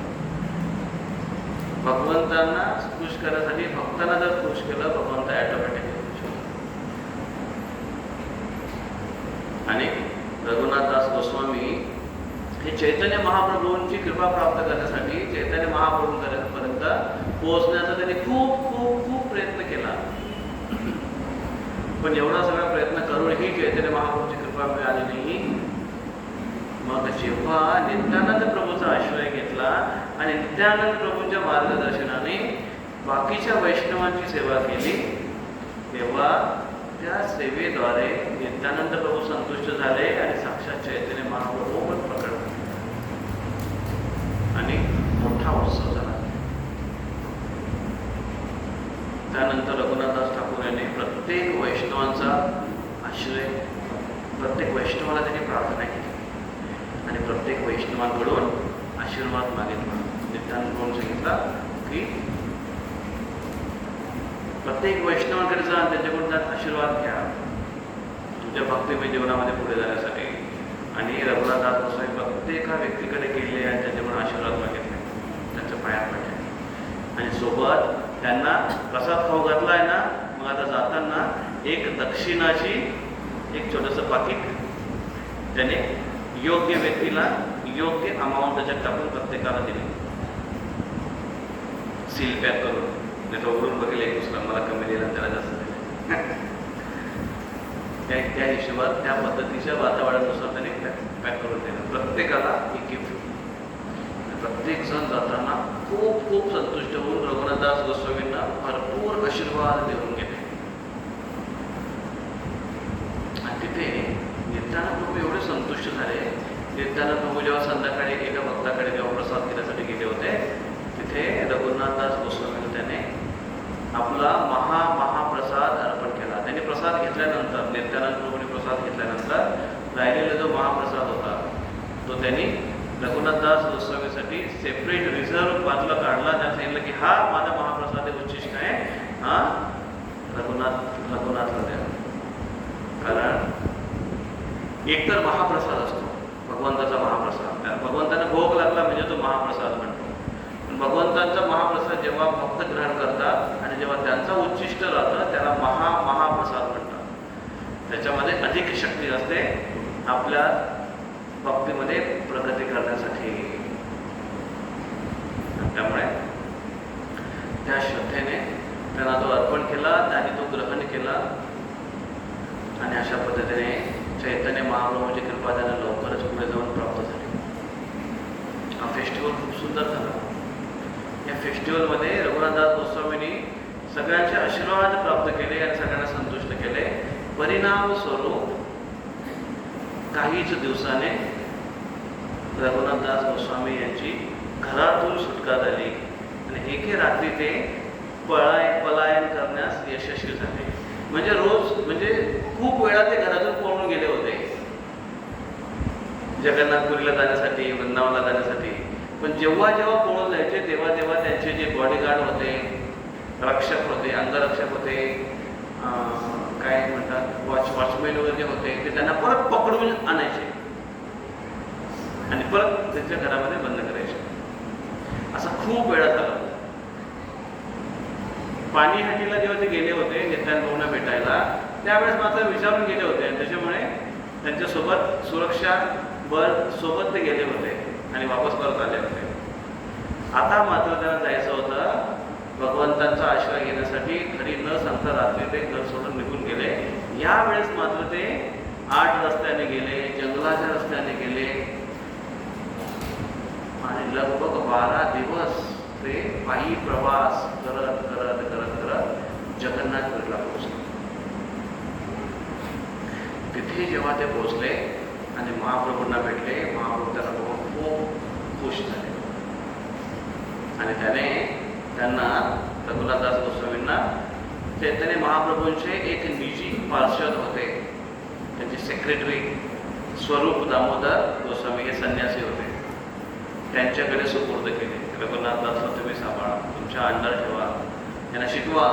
भगवंतांना खुश करण्यासाठी भक्तांना जर खुश केलं, भगवंत ऑटोमॅटिकली खुश होतात. आणि रघुनाथदास गोस्वामी हे चैतन्य महाप्रभूंची कृपा प्राप्त करण्यासाठी, चैतन्य महाप्रभूंपर्यंत पोहोचण्याचा त्यांनी खूप खूप खूप प्रयत्न केला. पण एवढा सगळा प्रयत्न करूनही चैतन्य महाप्रभूची कृपा मिळाली नाही. मग जेव्हा नित्यानंद प्रभूचा आश्रय घेतला आणि नित्यानंद प्रभूंच्या मार्गदर्शनाने बाकीच्या वैष्णवांची सेवा केली, तेव्हा त्या सेवेद्वारे नित्यानंद प्रभू संतुष्ट झाले आणि साक्षात चैतन्य महाप्रभू पण प्रकट झाले आणि मोठा उत्सव झाला. त्यानंतर रघुनाथदास ठाकूर यांनी प्रत्येक वैष्णवांचा आश्रय, प्रत्येक वैष्णवाला त्यांनी प्रार्थना केली आणि प्रत्येक वैष्णवांकडून आशीर्वाद मागितला. नित्यानंद प्रभूंनी सांगितला की प्रत्येक वैष्णवांकडे जा, त्यांच्याकडून त्यात आशीर्वाद घ्या तुमच्या भक्तिमय जीवनामध्ये पुढे जाण्यासाठी. आणि रघुनाथदास गोस्वामी प्रत्येका व्यक्तीकडे गेले आणि त्यांच्याकडून आशीर्वाद मागितले, त्यांच्या पायात पडले आणि सोबत त्यांना प्रसाद खाऊ घातला आहे ना. मग आता जाताना एक दक्षिणाची एक छोटंसं पाकिट त्याने योग्य व्यक्तीला योग्य अमाऊंट त्याच्यात टाकून प्रत्येकाला दिली, सील पॅक करून. नाही तर उघडून बघेल एक दुसरा, मला कमी दिला त्याला जास्त दिलं. त्या हिशोबात त्या पद्धतीच्या वातावरणानुसार त्याने पॅक करून दिलं प्रत्येकाला एक गिफ्ट. प्रत्येक जण जाताना खूप खूप संतुष्ट होऊन रघुनाथदास गोस्वामींना भरपूर आशीर्वाद देऊन गेले. आणि तिथे नित्यानंद प्रभू एवढे संतुष्ट झाले. नित्यानंद प्रभू जेव्हा संध्याकाळी एका भक्ताकडे जेव्हा प्रसाद घेण्यासाठी गेले होते, तिथे रघुनाथदास गोस्वामींना त्याने आपला महाप्रसाद अर्पण केला. त्यांनी प्रसाद घेतल्यानंतर, नित्यानंद प्रभूने प्रसाद घेतल्यानंतर राहिलेला जो महाप्रसाद होता तो त्यांनी रघुनाथदास गोस्वामीसाठी सेपरेट रिझर्व बाजूला काढला. त्याने सांगितलं की हा माझा महाप्रसाद आहे, उच्चिष्ट आहे, हा रघुनाथला द्या. कारण एकतर महाप्रसाद असतो भगवंताचा महाप्रसाद, भगवंताने भोग लागला म्हणजे तो महाप्रसाद म्हणतो. पण भगवंतांचा महाप्रसाद जेव्हा भक्त ग्रहण करतात आणि जेव्हा त्यांचा उच्चिष्ट राहतं त्याला महाप्रसाद म्हणतात. त्याच्यामध्ये अधिक शक्ती असते आपल्या भक्तीमध्ये प्रगती करण्यासाठी. त्यामुळे त्या श्रद्धेने त्यांना तो अर्पण केला, त्याने तो ग्रहण केला आणि अशा पद्धतीने चैतन्य महाप्रभूची कृपा त्यांना लवकरच पुढे जाऊन प्राप्त झाली. हा फेस्टिवल खूप सुंदर झाला. या फेस्टिवलमध्ये रघुनाथदास गोस्वामींनी सगळ्यांचे आशीर्वाद प्राप्त केले आणि सगळ्यांना संतुष्ट केले. परिणाम स्वरूप काहीच दिवसाने रघुनाथदास गोस्वामी यांची घरातून सुटका झाली आणि एके रात्री ते पलायन करण्यास यशस्वी झाले. म्हणजे खूप वेळा ते घरातून पळून गेले होते जगन्नाथपुरीला जाण्यासाठी, वृंदावनला जाण्यासाठी. पण जेव्हा जेव्हा पळून जायचे तेव्हा तेव्हा त्यांचे जे बॉडीगार्ड होते, रक्षक होते, अंगरक्षक होते, काय म्हणतात वॉचमॅन वगैरे जे होते, ते त्यांना परत पकडून आणायचे आणि परत त्यांच्या घरामध्ये बंद करायचे. असं खूप वेळा झाला. पाणीहाटीला जेव्हा ते गेले होते नित्यानंद प्रभूंना भेटायला, त्यावेळेस मात्र विचारून गेले होते आणि त्याच्यामुळे त्यांच्यासोबत सुरक्षा बल सोबत ते गेले होते आणि वापस परत आले होते. आता मात्र त्यांना जायचं होतं भगवंतांचा आश्रय घेण्यासाठी. घरी न सांगता रात्री ते घर सोडून निघून गेले. यावेळेस मात्र ते 8 रस्त्याने गेले, जंगलाच्या रस्त्याने गेले आणि लगभग 12 दिवस ते पायी प्रवास करत करत करत करत जगन्नाथपुरीला पोहोचले. तिथे जेव्हा ते पोहोचले आणि महाप्रभूंना भेटले, महाप्रभू त्यांना बघून खूप खुश झाले आणि त्यांना रघुनाथदास गोस्वामींना चैतन्य महाप्रभूंचे एक निजी पार्षद होते, त्यांचे सेक्रेटरी स्वरूप दामोदर गोस्वामी हे संन्यासी होते, त्यांच्याकडे सुपूर्द केले. रघुनाथदासला तुम्ही सांभाळा, तुमच्या अंडर ठेवा, त्यांना शिकवा,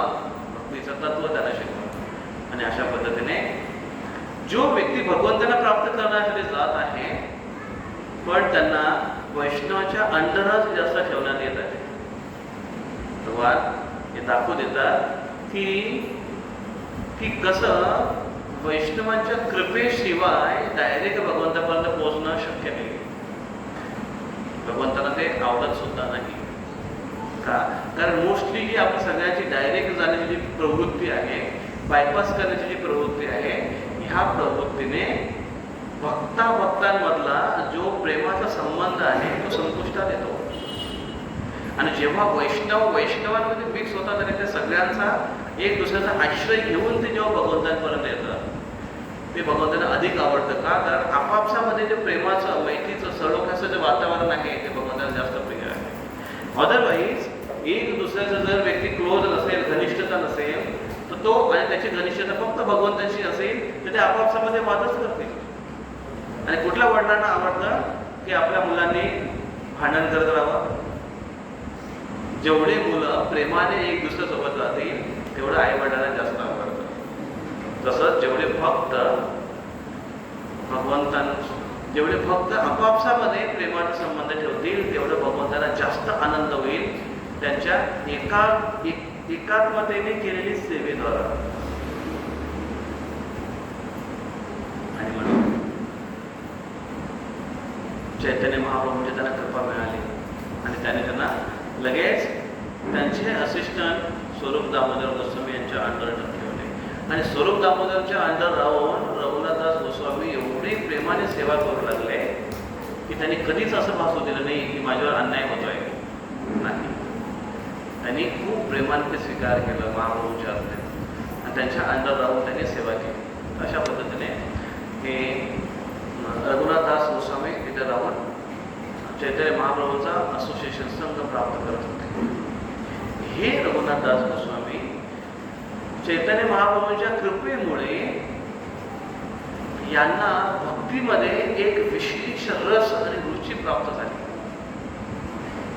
भक्तीचं तत्व त्यांना शिकवा. आणि अशा पद्धतीने जो व्यक्ती भगवंतांना प्राप्त करण्यासाठी जात आहे पण त्यांना वैष्णवाच्या अंडरच जास्त ठेवण्यात येत आहे. भगवान हे दाखवून देतात की कसं वैष्णवांच्या कृपेशिवाय डायरेक्ट भगवंतापर्यंत पोहोचणं शक्य नाही. भगवंतांना ते आवडत सुद्धा नाही. का? कारण मोस्टली जी आपली सगळ्यांची डायरेक्ट जाण्याची जी प्रवृत्ती आहे, बायपास करण्याची जी प्रवृत्ती ह्या प्रवृत्तीने भक्तांमधला जो प्रेमाचा संबंध आहे तो संपुष्टात येतो. आणि जेव्हा वैष्णवांमध्ये मिक्स होतात आणि त्या सगळ्यांचा एक दुसऱ्याचा आश्रय घेऊन ते जेव्हा भगवंतांपर्यंत येतात, ते भगवंतांना अधिक आवडतं. का? कारण आपापसामध्ये जे प्रेमाचं, मैत्रीचं, सलोख्याचं जे वातावरण आहे ते भगवंतांना जास्त प्रिय आहे. अदरवाईज एक दुसऱ्याचं जर व्यक्ती क्लोज नसेल, घनिष्ठता नसेल, तर तो आणि त्याची घनिष्ठता फक्त भगवंतांशी असेल तर ते आपापसामध्ये वादच करतील. आणि कुठल्या वडिलांना आवडतं की आपल्या मुलांनी भांडण करत राहावं? जेवढे मुलं प्रेमाने एक दुसऱ्यासोबत राहतील तेवढं आई वडिलांना जास्त आवडतं. तसंच जेवढे भक्त आपापसामध्ये प्रेमाचा संबंध ठेवतील तेवढं भगवंतांना जास्त आनंद होईल त्यांच्या एकात्मतेने केलेली सेवेद्वारा. आणि म्हणून चैतन्य महाप्रभूंची त्यांना कृपा मिळाली आणि त्याने त्यांना लगेच त्यांचे असिस्टंट स्वरूप दामोदर गोस्वामी यांच्या अंडर ठेवले. आणि स्वरूप दामोदरच्या अंडर राहून रघुनाथदास गोस्वामी एवढे प्रेमाने सेवा करू लागले की त्यांनी कधीच असं भासू दिलं नाही की माझ्यावर अन्याय होतोय. नाही, त्यांनी खूप प्रेमाने ते स्वीकार केलं महाप्रभूंच्या आज्ञेत आणि त्यांच्या अंडर राहून त्यांनी सेवा केली. अशा पद्धतीने हे रघुनाथदास गोस्वामी तिथे राहून चैतन्य महाप्रभूंचा असोसिएशन संघ प्राप्त करत होते. हे रघुनाथदास गोस्वामी चैतन्य महाप्रभूंच्या कृपेमुळे यांना भक्तीमध्ये एक विशेष रस आणि रुची प्राप्त झाली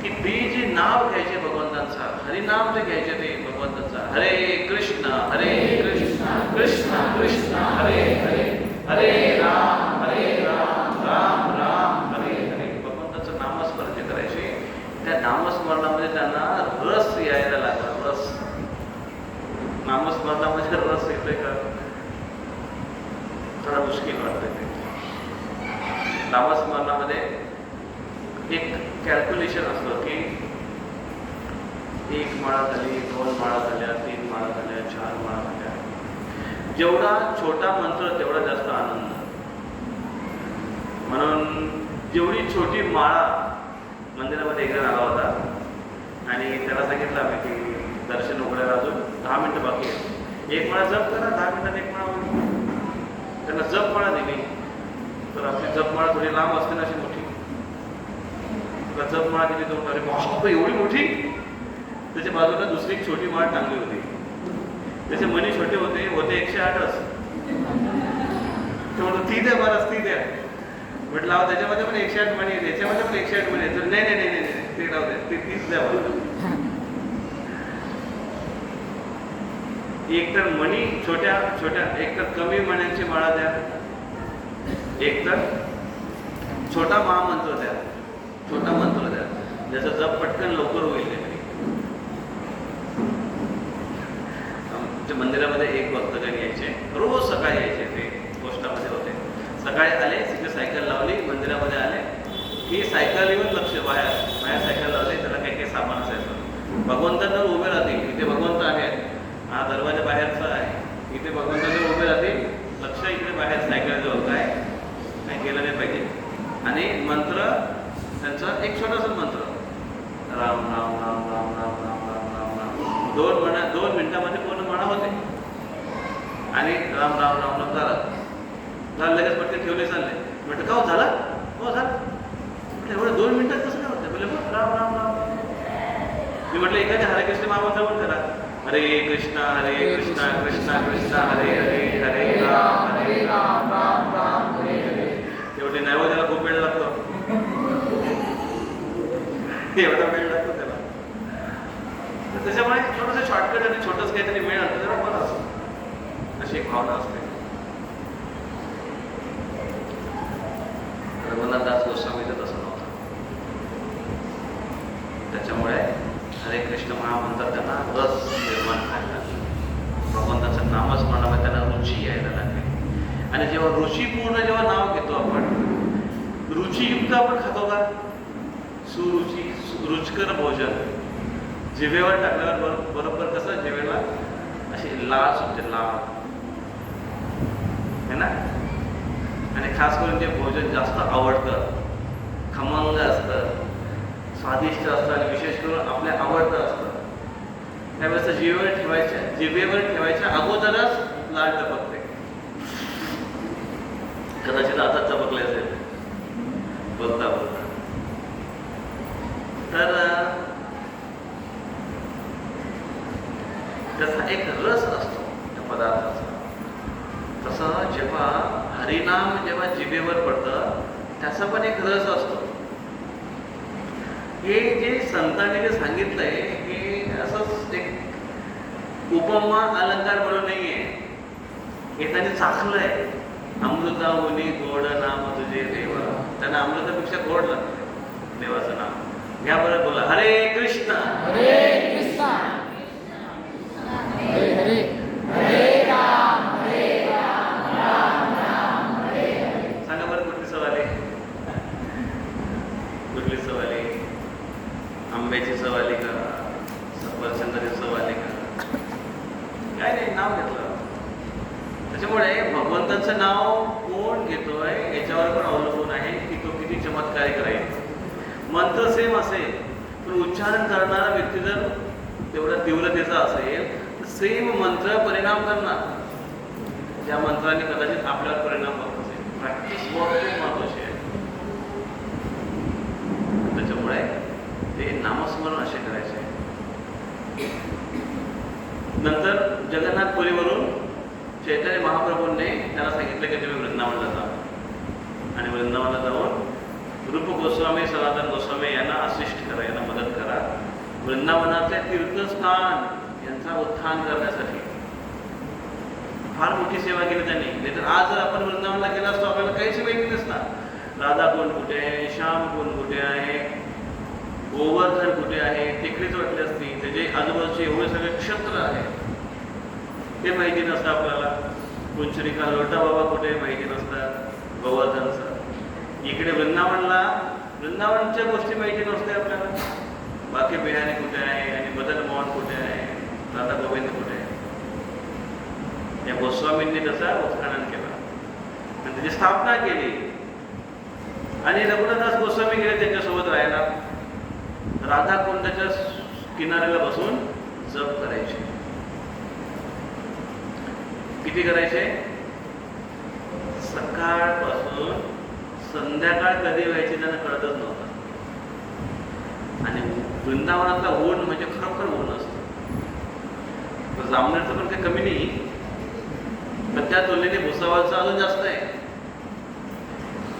की ते जे नाव घ्यायचे भगवंतांचा, हरिनाम जे घ्यायचे ते भगवंतांचा, हरे कृष्ण कृष्ण कृष्ण हरे हरे, हरे राम राम राम हरे हरे. भगवंताचं नामस्मरण जे करायचे त्या नामस्मरणामध्ये त्यांना रस यायला लागला. रस, नामस्मरणामध्ये रस येतोय का? थोडा मुश्किल वाटतंय ते. नामस्मरणामध्ये एक कॅल्क्युलेशन असतं की 1 माळा झाली, 2 माळा झाल्या, 3 माळा झाल्या, 4 माळा झाल्या. जेवढा छोटा मंत्र तेवढा जास्त आनंद. म्हणून जेवढी छोटी माळा मंदिरामध्ये एकदा आला होता आणि त्याला सांगितलं आम्ही की दर्शन उघडायला अजून 10 मिनिटं बाकी आहे, 1 माळा जप करा, 10 मिनिटात 1 माळा होईल. त्यांना जप माळा दिली तर आपली जप माळा थोडी लांब असते ना, अशी मोठी. तुला जप माळा दिली तर अरे बाप एवढी मोठी. त्याच्या बाजूला दुसरी एक छोटी माळ टांगली होती. त्याचे मणी छोटे होते 108च. ते म्हणतो ती द्या बरंच, ती द्या. म्हटलं अहो त्याच्यामध्ये पण 108 मणी आहेत, याच्यामध्ये पण 108 मणी आहेत. तर नाही नाही नाही नाही ते राहू दे, ते 30 द्या मला. एक तर मणी छोट्या छोट्या, एक तर कमी मण्यांची माळा द्या, एक तर छोटा महामंत्र द्या, छोटा मंत्र द्या ज्याचा जप पटकन लवकर होईल. आमच्या मंदिरामध्ये एक भक्तगण यायचे, रोज सकाळी यायचे. ते पोस्टामध्ये होते. सकाळी आले, तिथे सायकल लावली, मंदिरामध्ये आले की सायकलीवर लक्ष, बाहेर सायकल लावली, त्याला काही काही सामान असायचं. भगवंतांना उभे राहतील, इथे भगवंत आहेत, हा दरवाजा बाहेरचा आहे, इथे भगवंतांना उभे राहतील, लक्ष इकडे बाहेर सायकल जवळ काय गेलं नाही पाहिजे. आणि मंत्र त्यांचा एक छोटासा मंत्र, राम राम राम राम राम राम राम राम राम, 2 मिनिटामध्ये पूर्ण म्हणा होते. आणि राम राम राम राम झालं लगेच पटकन ठेवले, चालले. म्हटलं का हो झाला? हो झालं. म्हटलं एवढं 2 मिनिटात कसं काय होतं? बोले राम राम राम. मी म्हटलं एखाद्या हरे कृष्ण महामंत्र पण करा, हरे कृष्णा कृष्णा कृष्णा हरे हरे, हरे राम राम राम हरे हरे. एवढे नाही हो, त्याला खूप वेळ लागतो. एवढा वेळ लागतो त्याला. त्याच्यामुळे थोडंसं शॉर्टकट आणि छोटंच काहीतरी मिळालं तर जरा बरं असं, अशी एक भावना असते. रघुनाथदास गोस्वामीचं तसं नव्हतं. त्याच्यामुळे हरे कृष्ण महामंत्र त्यांना रस निर्माण व्हायला लागला. भगवंताचं नामस्मरणामध्ये त्यांना रुची यायला लागली. आणि जेव्हा रुचीपूर्ण जेव्हा नाव घेतो आपण, रुचीयुक्त आपण खातो का? सुरुची रुचकर भोजन जिभेवर टाकल्यावर बरोबर कसं जिभेला अशी लाळ सुटते, लाळ. है ना. आणि खास करून जे भोजन जास्त आवडतं, खमंग असतं, स्वादिष्ट असतं आणि विशेष करून आपल्या आवडतं असतं, त्यावेळेस जिभेवर ठेवायच्या अगोदरच लाळ टपकते. कदाचित आता टपकले असेल बोलता बोलता. तर त्याचा एक रस असतो त्या पदार्थाचा. तसं जेव्हा हरिनाम जेव्हा जिभेवर पडतं त्याचा पण एक रस असतो. हे जे संतांनी जे सांगितलंय हे असंच एक उपमा अलंकार म्हणून नाहीये. हे त्यांनी चाखलंय. अमृताहुनी गोड नाम तुझे देवा. त्यांना अमृतापेक्षा गोड लागतं देवाचं नाम. घ्या बरं बोला, हरे कृष्ण हरे कृष्ण हरे हरे हरे राम राम राम हरे हरे. सांगा बरं कुठली सवाली, कुठली सवाली? आंब्याची सवाली का, सफरचंदाची सवाली का? काय नाही, नाव घेतलं. त्याच्यामुळे भगवंताचं नाव कोण घेतोय याच्यावर पण अवलंबून आहे की तो किती चमत्कारी करायचा. मंत्र सेम असेल पण उच्चारण करणारा व्यक्ती जर तेवढा तीव्रतेचा असेल तर सेम मंत्र परिणाम करणार. ज्या मंत्राने कदाचित आपल्यावर परिणाम होत असेल. प्रॅक्टिस खूप महत्वाची आहे. त्याच्यामुळे ते नामस्मरण असे करायचे. नंतर जगन्नाथपुरीवरून चैतन्य महाप्रभूंनी त्याला सांगितलं की तुम्ही वृंदावनला जा. आणि वृंदावनला जाऊन रूप गोस्वामी, सनातन गोस्वामी यांना असिस्ट करा, यांना मदत करा. वृंदावनातले तीर्थस्थान यांचा उत्थान करण्यासाठी फार मोठी सेवा केली त्यांनी. नाहीतर आज जर आपण वृंदावनला गेला असतो आपल्याला काहीच माहिती नसणार. राधा कोण कुठे आहे, श्याम कोण कुठे आहे, गोवर्धन कुठे आहे, टेकडीच वाटली असती. त्याचे आजूबाजूचे एवढे सगळे क्षेत्र आहे ते माहिती नसतं आपल्याला. कुंचरिका लोटा बाबा कुठे माहिती नसतात, गोवर्धनचं. इकडे वृंदावनच्या गोष्टी माहिती नसते आपल्याला. बाकी बिहारी कुठे आहे आणि मदन मोहन कुठे आहे, राधा गोविंद कुठे आहे. या गोस्वामींनी त्याचा उत्खनन केला आणि त्याची स्थापना केली. आणि रघुनाथदास गोस्वामी गेले त्यांच्यासोबत राहायला. राधा कुंडाच्या किनाऱ्याला बसून जप करायचे. किती करायचे? सकाळपासून संध्याकाळ कधी व्हायची त्यांना कळतच नव्हतं. आणि वृंदावनातला ऊन म्हणजे खरोखर ऊन असतं. जामनेरचं पण काही कमी नाही, पण त्या तुलनेने भुसावळचं अजून जास्त आहे.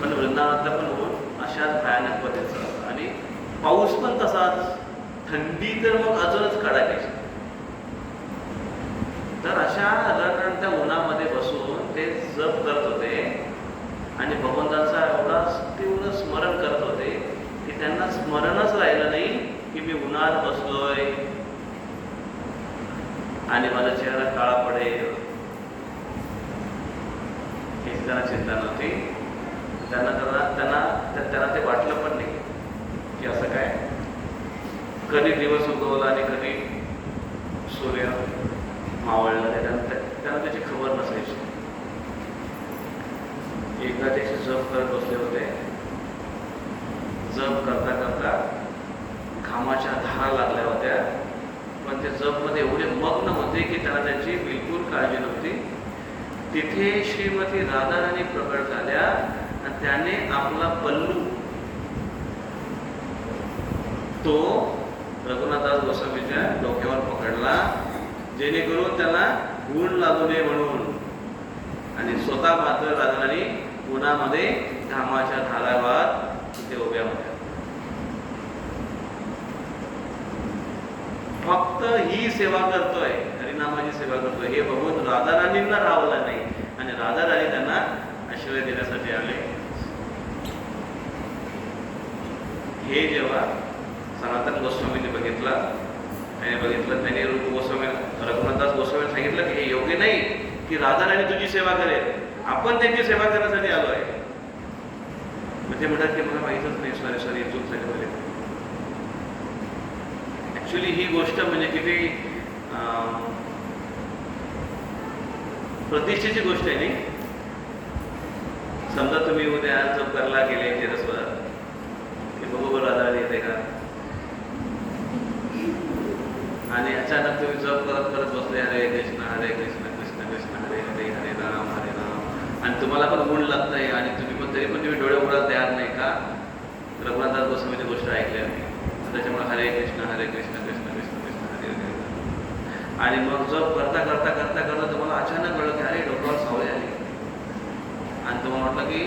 पण वृंदावनातला पण ऊन अशाच भयानक पद्धतीचा आणि पाऊस पण तसाच. थंडी तर मग अजूनच कडाक्याची. तर अशा रणरणत्या उन्हामध्ये बसून ते जप करत होते आणि भगवंताचा एवढा तीव्र स्मरण करत होते की त्यांना स्मरणच राहिलं नाही की मी उन्हात बसलोय आणि माझा चेहरा काळा पडेल. हीच त्यांना चिंता नव्हती. त्यांना ते वाटलं पण नाही की असं काय कधी दिवस उगवला आणि कधी सूर्य मावळला. त्यांना त्याची खबर नसायची. एकदा त्याची जप करत बसले होते. जप करता करता घामाच्या धारा लागल्या होत्या. पण ते जपमध्ये एवढे मग्न होते की त्यांना त्याची बिलकुल काळजी नव्हती. तिथे श्रीमती राधाराणी प्रकट झाल्या आणि त्याने आपला पल्लू तो रघुनाथदास गोस्वामीच्या डोक्यावर पकडला जेणेकरून त्यांना ऊन लागू नये म्हणून. आणि स्वतः मात्र राधाराणी उन्हामध्ये घामाच्या धारावर तिथे उभ्या होत्या. फक्त ही सेवा करतोय, हरिनामाची सेवा करतोय हे बघून राधाराणींना राहवला नाही आणि राधाराणी त्यांना आशीर्वाद देण्यासाठी आले. हे जेव्हा सनातन गोस्वामीने बघितलं, त्यांनी रूप गोस्वामी रघुनाथदास गोस्वामीने सांगितलं की हे योग्य नाही की राधाराणी तुझी सेवा करेल, आपण त्यांची सेवा करण्यासाठी आलोय. मग ते म्हणतात की मला माहीतच नाही, सॉरी चूक झाली. ऍक्च्युली ही गोष्ट म्हणजे किती प्रतिष्ठेची गोष्ट आहे नाही. समजा तुम्ही उद्या जप करायला गेले टेरेसवर की बघू बरं राधाराणी येते का, आणि अचानक तुम्ही जप करत करत बसले हरे कृष्ण कृष्ण कृष्ण हरे हरे हरे राम, आणि तुम्हाला पण गुण लागतंय आणि तुम्ही पण तरी पण तुम्ही डोळे उघडायला तयार नाही का. रघुनाथदास गोस्वामीची गोष्ट ऐकली आम्ही, त्याच्यामुळे हरे कृष्ण कृष्ण कृष्ण कृष्ण हरे हरे. आणि मग जप करता करता करता करता तुम्हाला अचानक कळलं की अरे डोक्यावर सावळे आली, आणि तुम्हाला वाटलं की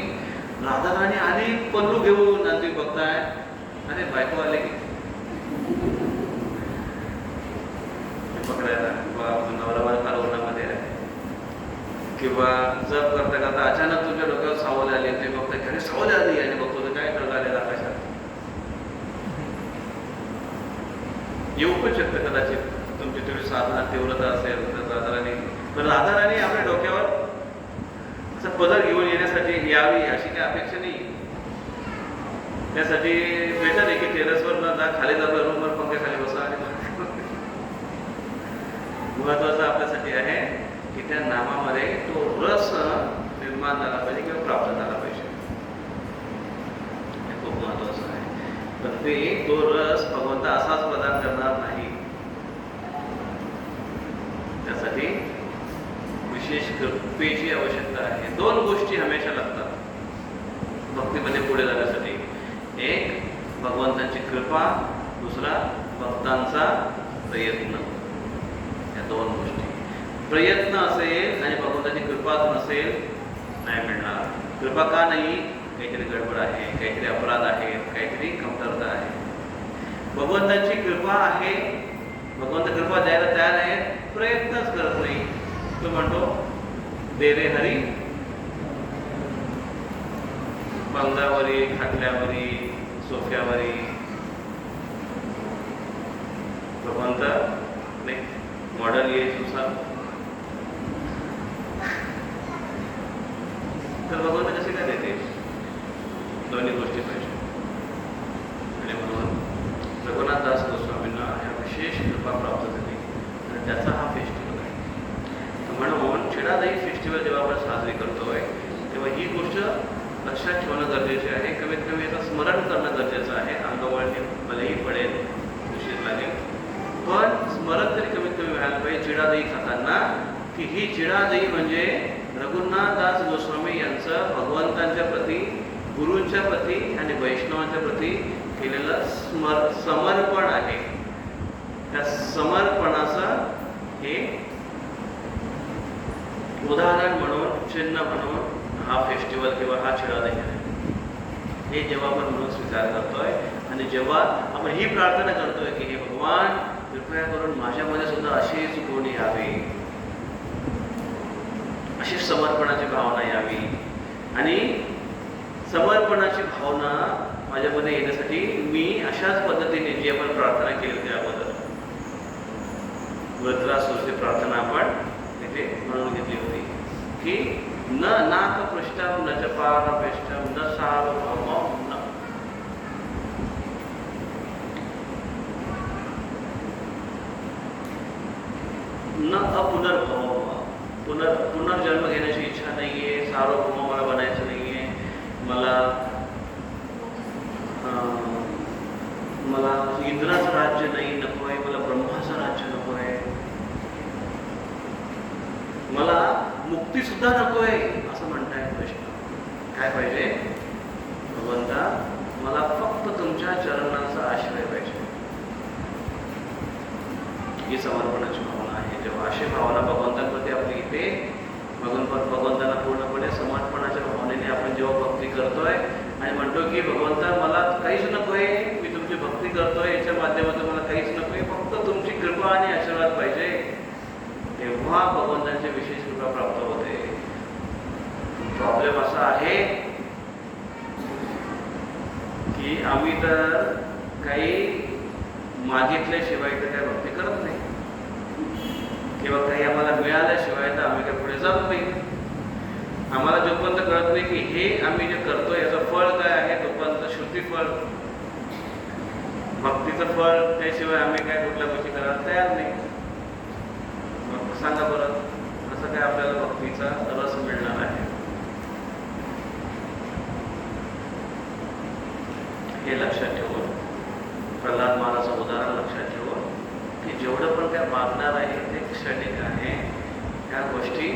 राधाराणी आली पल्लू घेऊन, आणि तुम्ही बघताय अरे बायको आले की पकडायला, नवरा फार उन्हामध्ये आहे, किंवा जप करता करता अचानक तुमच्या डोक्यावर सावली आली, ते बघताय की अरे सावली आली, आणि बघतो तर काय कळलं आलेलं आकाशात. येऊ पण शकतं कदाचित तुमची थोडी साधना तीव्रता असेल तर राधाराणी, पण राधाराणी आपल्या डोक्यावर असं पदर घेऊन येण्यासाठी यावी अशी काही अपेक्षा नाही. त्यासाठी बेटर आहे की टेरेसवर न जा, खाली जा, रूमवर पंख्याखाली बसा, आणि महत्वाचं आपल्यासाठी आहे की त्या नामामध्ये तो रस निर्माण झाला पाहिजे किंवा प्राप्त झाला पाहिजे, हे खूप महत्वाचं आहे. पण ते तो रस भगवंत असाच प्रदान करणार नाही, त्यासाठी विशेष कृपेची आवश्यकता आहे. दोन गोष्टी हमेशा लागतात भक्तीमध्ये पुढे जाण्यासाठी, एक भगवंताची कृपा, दुसरा भक्तांचा प्रयत्न. या दोन गोष्टी, प्रयत्न असेल आणि भगवंताची कृपा नसेल नाही मिळणार. कृपा का नाही, काहीतरी गडबड आहे, काहीतरी अपराध आहे, काहीतरी कमतरता आहे. भगवंताची कृपा आहे, भगवंत कृपा द्यायला तयार आहे, प्रयत्नच करत नाही. तो म्हणतो दे रे हरी, बंगल्यावरी, खाटल्यावरी, सोफ्यावरी, भगवंत नाही मॉडेल येईनुसार. तर भगवंत कसे काय देते, दोन्ही गोष्टी पाहिजे. आणि म्हणून रघुनाथदास गोस्वामींना या विशेष कृपा प्राप्त झाली, आणि त्याचा हा फेस्टिवल आहे. म्हणून छिडादही फेस्टिवल जेव्हा आपण साजरी करतोय तेव्हा ही गोष्ट लक्षात ठेवणं गरजेचे आहे. कमीत कमी याचं स्मरण करणं गरजेचं आहे. अंगवळणी भलेही पडेल, उशीर लागेल, पण स्मरण तरी कमीत कमी व्हायला पाहिजे चिडादही खाताना की ही चिडादही म्हणजे रघुनाथदास गोस्वामी यांचं भगवंतांच्या प्रती, गुरूंच्या प्रती आणि वैष्णवांच्या प्रती केलेलं समर्पण आहे. त्या समर्पणाचं हे उदाहरण म्हणून, चिन्ह म्हणून हा फेस्टिवल किंवा हा चिडादही आहे. हे जेव्हा आपण म्हणून स्वीकार करतोय आणि जेव्हा आपण ही प्रार्थना करतोय की हे भगवान कृपया करून माझ्यामध्ये सुद्धा अशीच गुण यावी, अशी समर्पणाची भावना यावी, आणि समर्पणाची भावना माझ्यामध्ये येण्यासाठी मी अशाच पद्धतीने जी आपण प्रार्थना केली त्याबद्दल वृत्रासुरची प्रार्थना आपण तिथे म्हणून घेतली होती की न नाक पृष्ठम न च पारपृष्ठम न सार्वभौमम न अपुनर्भव, पुनर्जन्म घेण्याची इच्छा नाहीये, सार्वभौम मला बनायचं नाहीये, मला इंद्राचं राज्य नाही नको आहे, मला ब्रह्माचं राज्य नको आहे, मला मुक्ती सुद्धा नको आहे असं म्हणताय प्रश्न. काय पाहिजे, भगवंता मला फक्त तुमच्या चरणांचा आश्रय पाहिजे. ही समर्पणाची भावना आहे. जेव्हा अशी भावना भगवंतांप्रती आपली येते, भगवंतांना पूर्णपणे समर्पणाच्या भावनेने आपण जेव्हा भक्ती करतोय आणि म्हणतो की भगवंता मला काहीच नको आहे, मी तुमची भक्ती करतोय, याच्या माध्यमातून मला काहीच नको आहे, फक्त तुमची कृपा आणि आशीर्वाद पाहिजे, तेव्हा भगवंतांची विशेष कृपा प्राप्त होते. प्रॉब्लेम असा आहे की आम्ही तर काही मागितल्याशिवाय तर काही भक्ती करत नाही, किंवा काही आम्हाला मिळाल्याशिवाय तर आम्ही काही पुढे जात नाही. आम्हाला जोपर्यंत कळत नाही की हे आम्ही जे करतोय याचं फळ काय आहे, तोपर्यंत श्रुती फळ, भक्तीचं फळ, त्याशिवाय आम्ही काय कुठल्या गोष्टी करायला तयार नाही. मग सांगा बरं, असं काय आपल्याला भक्तीचा रस मिळणार आहे. मागणार आहे ते क्षणिक आहे. ह्या गोष्टी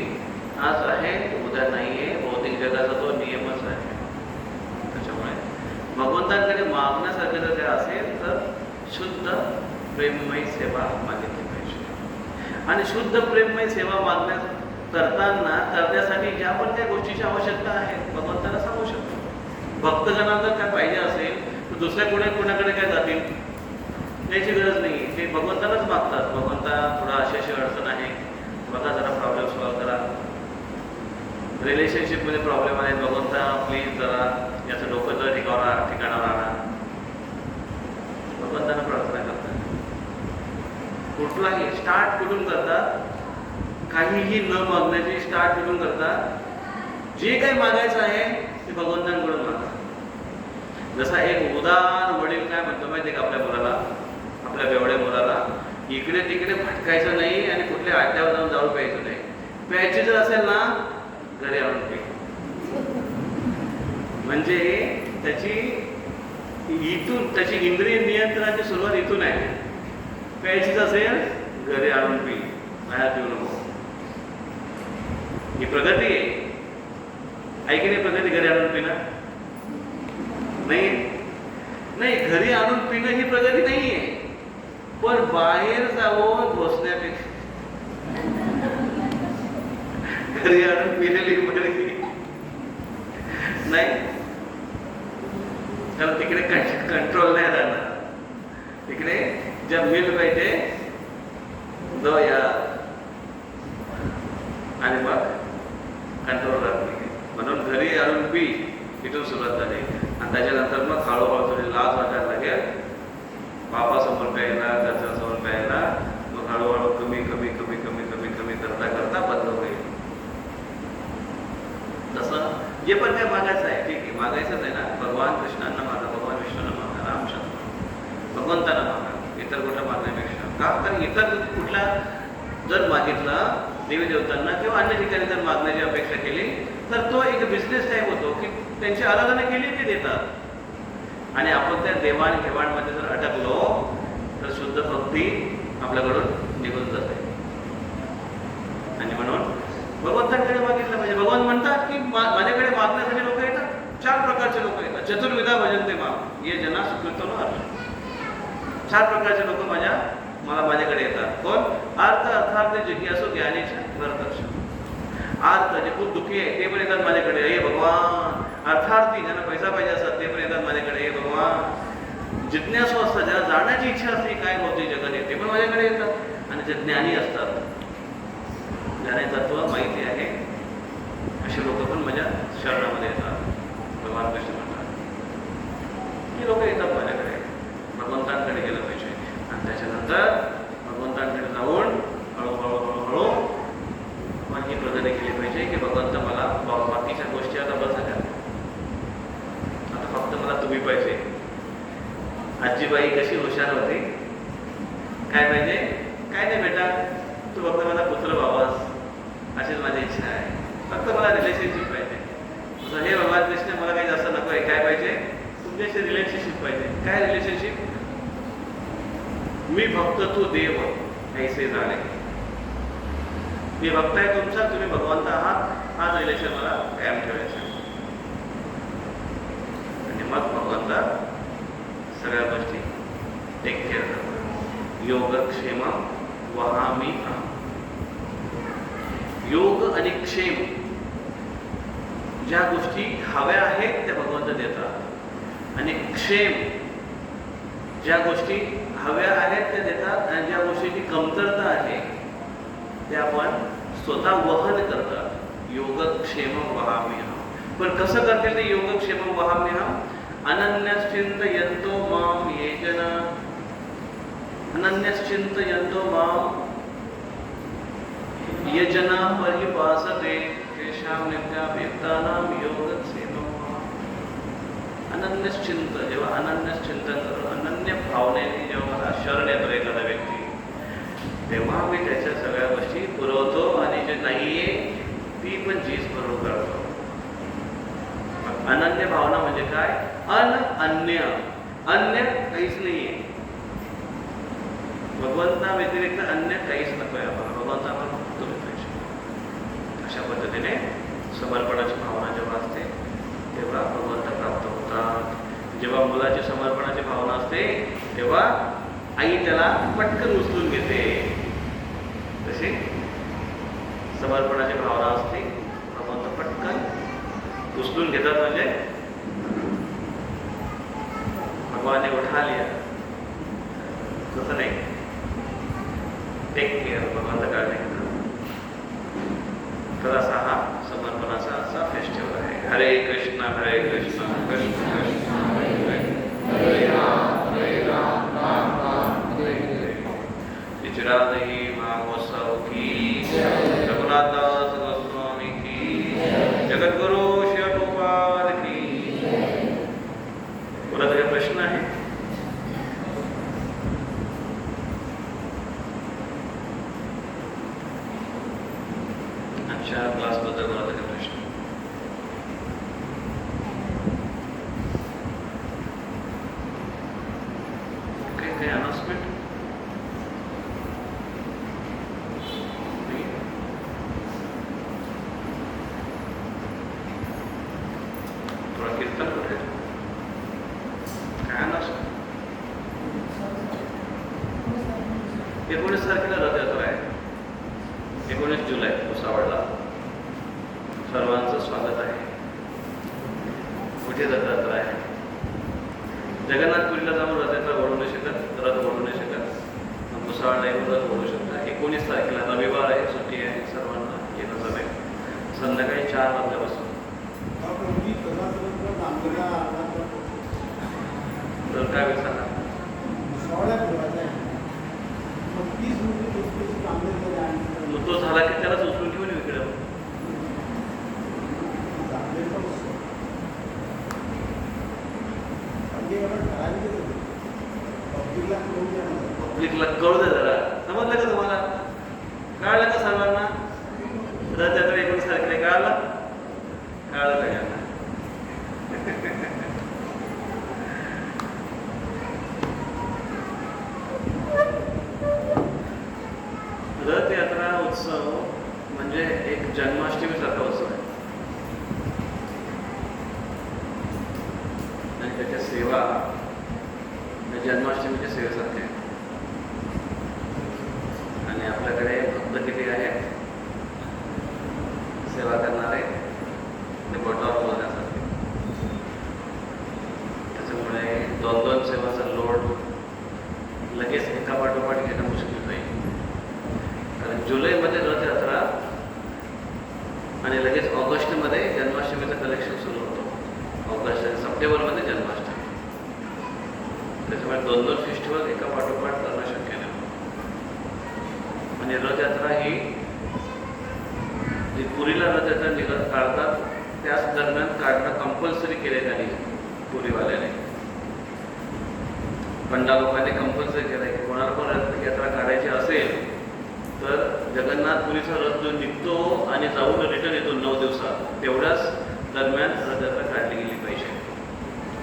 आज आहे उद्या नाही आहे. भौतिक जगाचा तो नियमच आहे. त्याच्यामुळे भगवंतांकडे मागण्यासारखं जर काय असेल तर शुद्ध प्रेममयी सेवा मागितली पाहिजे. आणि शुद्ध प्रेममयी सेवा करण्यासाठी ज्या पण काही गोष्टीची आवश्यकता आहे भगवंताला सांगू शकतो. भक्तजनांना जर काय पाहिजे असेल तर दुसऱ्या कोणाकडे काय जातील याची गरज नाही. ते भगवंतालाच मागतात. भगवंता थोडा अशी अडचण आहे, बघा जरा प्रॉब्लेम सॉल्व्ह करा. रिलेशनशिपमध्ये प्रॉब्लेम आहे, भगवंता प्लीज जरा याचं डोकं जर ठिकाणावर आणा. भगवंतांना प्रार्थना करतात. कुठलाही स्टार्ट कुठून करतात? काहीही न मागण्याची स्टार्ट कुठून करतात? जे काही मागायचं आहे ते भगवंतांकडून मागा. जसा एक उदार वडील काय म्हणतो माहिती आहे का आपल्या मुलाला, आपल्या बेवड्या मुलाला, इकडे तिकडे भटकायचं नाही आणि कुठल्या अड्ड्यावर जाऊन दारू प्यायचं नाही. प्यायची जर असेल ना घरी आणून पे. म्हणजे त्याची इंद्रिय नियंत्रणाची सुरुवात इथून आहे. प्यायचीच असेल घरी आणून पी, बाहेर पिऊ नको. ही प्रगती आहे की नाही? प्रगती घरी आणून पिणं नाही, घरी आणून पिणं ही प्रगती नाही आहे. पण बाहेर जाऊन बसण्यापेक्षा घरी आणून पिलेली प्रगती नाही. कारण तिकडे कंट्रोल नाही राहणार. तिकडे जब मिल पाहिजे दो या आणि मग कंट्रोल राहत नाही. म्हणून घरी आणून पी इथून सुरुवात झाली. आणि त्याच्यानंतर मग हळूहळू थोडी लाज वाटायला लागेल. बापासमोर प्यायला, घरच्यासमोर प्यायला, मग हळूहळू कमी करता करता बंद होईल. तसं जे पण काय मागायचं आहे ठीक आहे, मागायचंच आहे ना. भगवान कृष्णांना मागा, भगवान विष्णूंना मागा, रामचंद्र भगवंतांना मागा, इतर कुठं मागण्यापेक्षा. का? कारण इतर कुठला जर मागितला देवी देवतांना किंवा अन्य ठिकाणी जर मागण्याची अपेक्षा केली तर तो एक बिझनेस टाईप होतो की त्यांची आराधना केली ते देतात. आणि आपण त्या देवाणघेवाणमध्ये जर अटकलो तर शुद्ध भक्ती आपल्याकडून निघून जाते. आणि म्हणून भगवंतांकडे मागितलं पाहिजे. भगवान म्हणतात की माझ्याकडे मागण्यासाठी लोक येतात. 4 प्रकारचे लोक येतात. चतुर्विधा भजन्ते माम ये जना सुकृतो अर्थ. 4 प्रकारचे लोक माझ्याकडे येतात. कोण? अर्थ, अर्थार्थ, जिज्ञासू, ज्ञानेच्या भरदर्शक. अर्थ जे खूप दुःखी आहे ते पण येतात माझ्याकडे, हे भगवान. अर्थार्थी ज्यांना पैसा पाहिजे असतात ते पण येतात माझ्याकडे, हे भगवान. जिज्ञासू असतात, ज्यांना जाण्याची इच्छा असते काय होते जगाने, ते पण माझ्याकडे येतात. आणि जे ज्ञानी असतात, ज्यांना तत्व माहिती आहे, असे लोक पण माझ्या शरणामध्ये येतात. भगवान कृष्ण म्हणतात ही लोक येतात माझ्याकडे. भगवंतांकडे गेलं पाहिजे. आणि त्याच्यानंतर भगवंतांकडे जाऊन हळूहळू मग ही प्रगती केली पाहिजे की भगवंत मला बाकीच्या गोष्टी आता बस झाल्या, आता फक्त मला तुम्ही पाहिजे. आजीबाई कशी हुशार होती, काय पाहिजे? काय नाही बेटा, तू फक्त माझा पुत्र व्हावास अशीच माझी इच्छा आहे. फक्त मला रिलेशनशिप पाहिजे. हे भगवान कृष्ण मला काही जास्त नको आहे. काय पाहिजे? तुमच्याशी रिलेशनशिप पाहिजे. काय रिलेशनशिप? मी भक्त तू देव ऐसे झाले. मी भक्त आहे तुमचा, तुम्ही भगवंत आहात. हाच रिलेशन मला कायम ठेवायचा. आणि मग भगवंत सगळ्या गोष्टी टेक केअर करतात. योगक्षेम वहामी अहम. योग आणि क्षेम ज्या गोष्टी हव्या आहेत त्या भगवंत देतात. आणि क्षेम ज्या गोष्टी हव्या आहेत त्या देतात. आणि ज्या गोष्टीची कमतरता आहे त्या आपण स्वतः वहन करतात. योगक्षेम वहाम्यहम. पण कसं करतील ते योगक्षेम वहाम्यहम? अनन्यश्चिंतयन्तो माम ये जना. अनन्यश्चिंतयन्तो माम ये जना परिपासते तेषां नित्याभियुक्तानां योगक्षेमम्. अनन्यश्चिंत, जेव्हा अनन्यश्चिंतन करून अनन्य भावनेने जेव्हा मला शरण येतो एखादा व्यक्ती, तेव्हा मी त्याच्या सगळ्या गोष्टी पुरवतो. आणि जे नाहीये ती पण झीज भरून काढतो. अनन्य भावना म्हणजे काय? अन्य काहीच नाहीये. भगवंता व्यतिरिक्त अन्य काहीच नको आहे आम्हाला, भगवंता आपण फक्त पाहिजे. अशा पद्धतीने समर्पणाची भावना जेव्हा असते तेव्हा भगवंत प्राप्त होतात. जेव्हा मुलाची समर्पणाची भावना असते तेव्हा आई त्याला पटकन उचलून घेते. तशी समर्पणाची भावना असते, भगवंत पटकन उचलून घेतात. म्हणजे भगवान ने उठा लिया, तसं नाही, टेक केअर, भगवंत काळजी घेतात. तर असा हा समर्पणाचा असा फेस्टिवल आहे. हरे कृष्ण कृष्ण कृष्ण हरे हरे, हरे राम राम राम हरे हरे. श्री महोत्सव की, रघुनाथ दास गोस्वामी की, जगद्गुरु श्री गोपाल की. बोला, काही प्रश्न आहे? अच्छा, क्लासबद्दल बोला, काही प्रश्न? काही अनाउन्समेंट? थोडा कीर्तन कुठे? काय अनाउन्समेंट? 19 तारखेला रथयात्रा आहे, 19 जुलै भुसावळला. सर्वांचं स्वागत आहे. कुठे रथयात्रा आहे? जगन्नाथपुरीला जाऊन रथयात्रा ओढू नाही शकत, रथ ओढू नाही शकत. भुसावळला येऊन रथ ओढू शकता. 19 तारखेला रविवार आहे, सुट्टी आहे, सर्वांना येणं जमेल. संध्याकाळी 4 वाजल्यापासून. तर काय वेळ सांगा? मग तो झाला की त्यालाच उचलून घेऊन येऊ इकडे. पब्लिकला कळू दे जरा. समजलं का तुम्हाला? कळलं का सर्वांना? रथयात्रा 19 तारखेला कळालं? कळलं का यांना? रथयात्रा उत्सव म्हणजे एक जन्माष्टमीसारखा उत्सव आहे. आणि त्याच्या सेवा जन्माष्टमीच्या सेवेसारखे आहे. आणि आपल्याकडे भक्त किती आहेत सेवा करणारे, ते बोटावर बोलण्यासारखे. त्याच्यामुळे 2-2 सेवाचा लोड लगेच एका पाठोपाठ घेणं मुश्किल नाही. कारण जुलैमध्ये रथयात्रा आणि लगेच ऑगस्टमध्ये जन्माष्टमीचं कलेक्शन सुरू होतं. ऑगस्ट आणि सप्टेंबरमध्ये जन्माष्टमी. त्याच्यामुळे 2-2 फेस्टिवल एका पाठोपाठ करणं शक्य नाही. आणि रथयात्रा ही जी पुरीला रथयात्रा काढतात त्याच दरम्यान काढणं कंपल्सरी केले त्यांनी पुरीवाल्याने. पंडा लोकांनी कंपल्सरी केलं आहे की कोणाला पण रथयात्रा काढायची असेल तर जगन्नाथपुरीचा रथ जो निघतो आणि जाऊन रिटर्न येतो 9 दिवसात, तेवढ्याच दरम्यान रथयात्रा काढली गेली पाहिजे.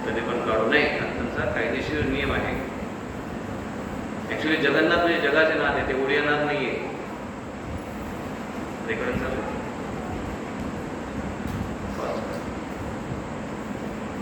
कधी पण काढू नये, आणि त्यांचा कायदेशीर नियम आहे. ॲक्च्युली जगन्नाथ म्हणजे जगाचे नाथ आहे, ते उडीय नाथ नाही आहे. रेकॉर्डिंग चालू.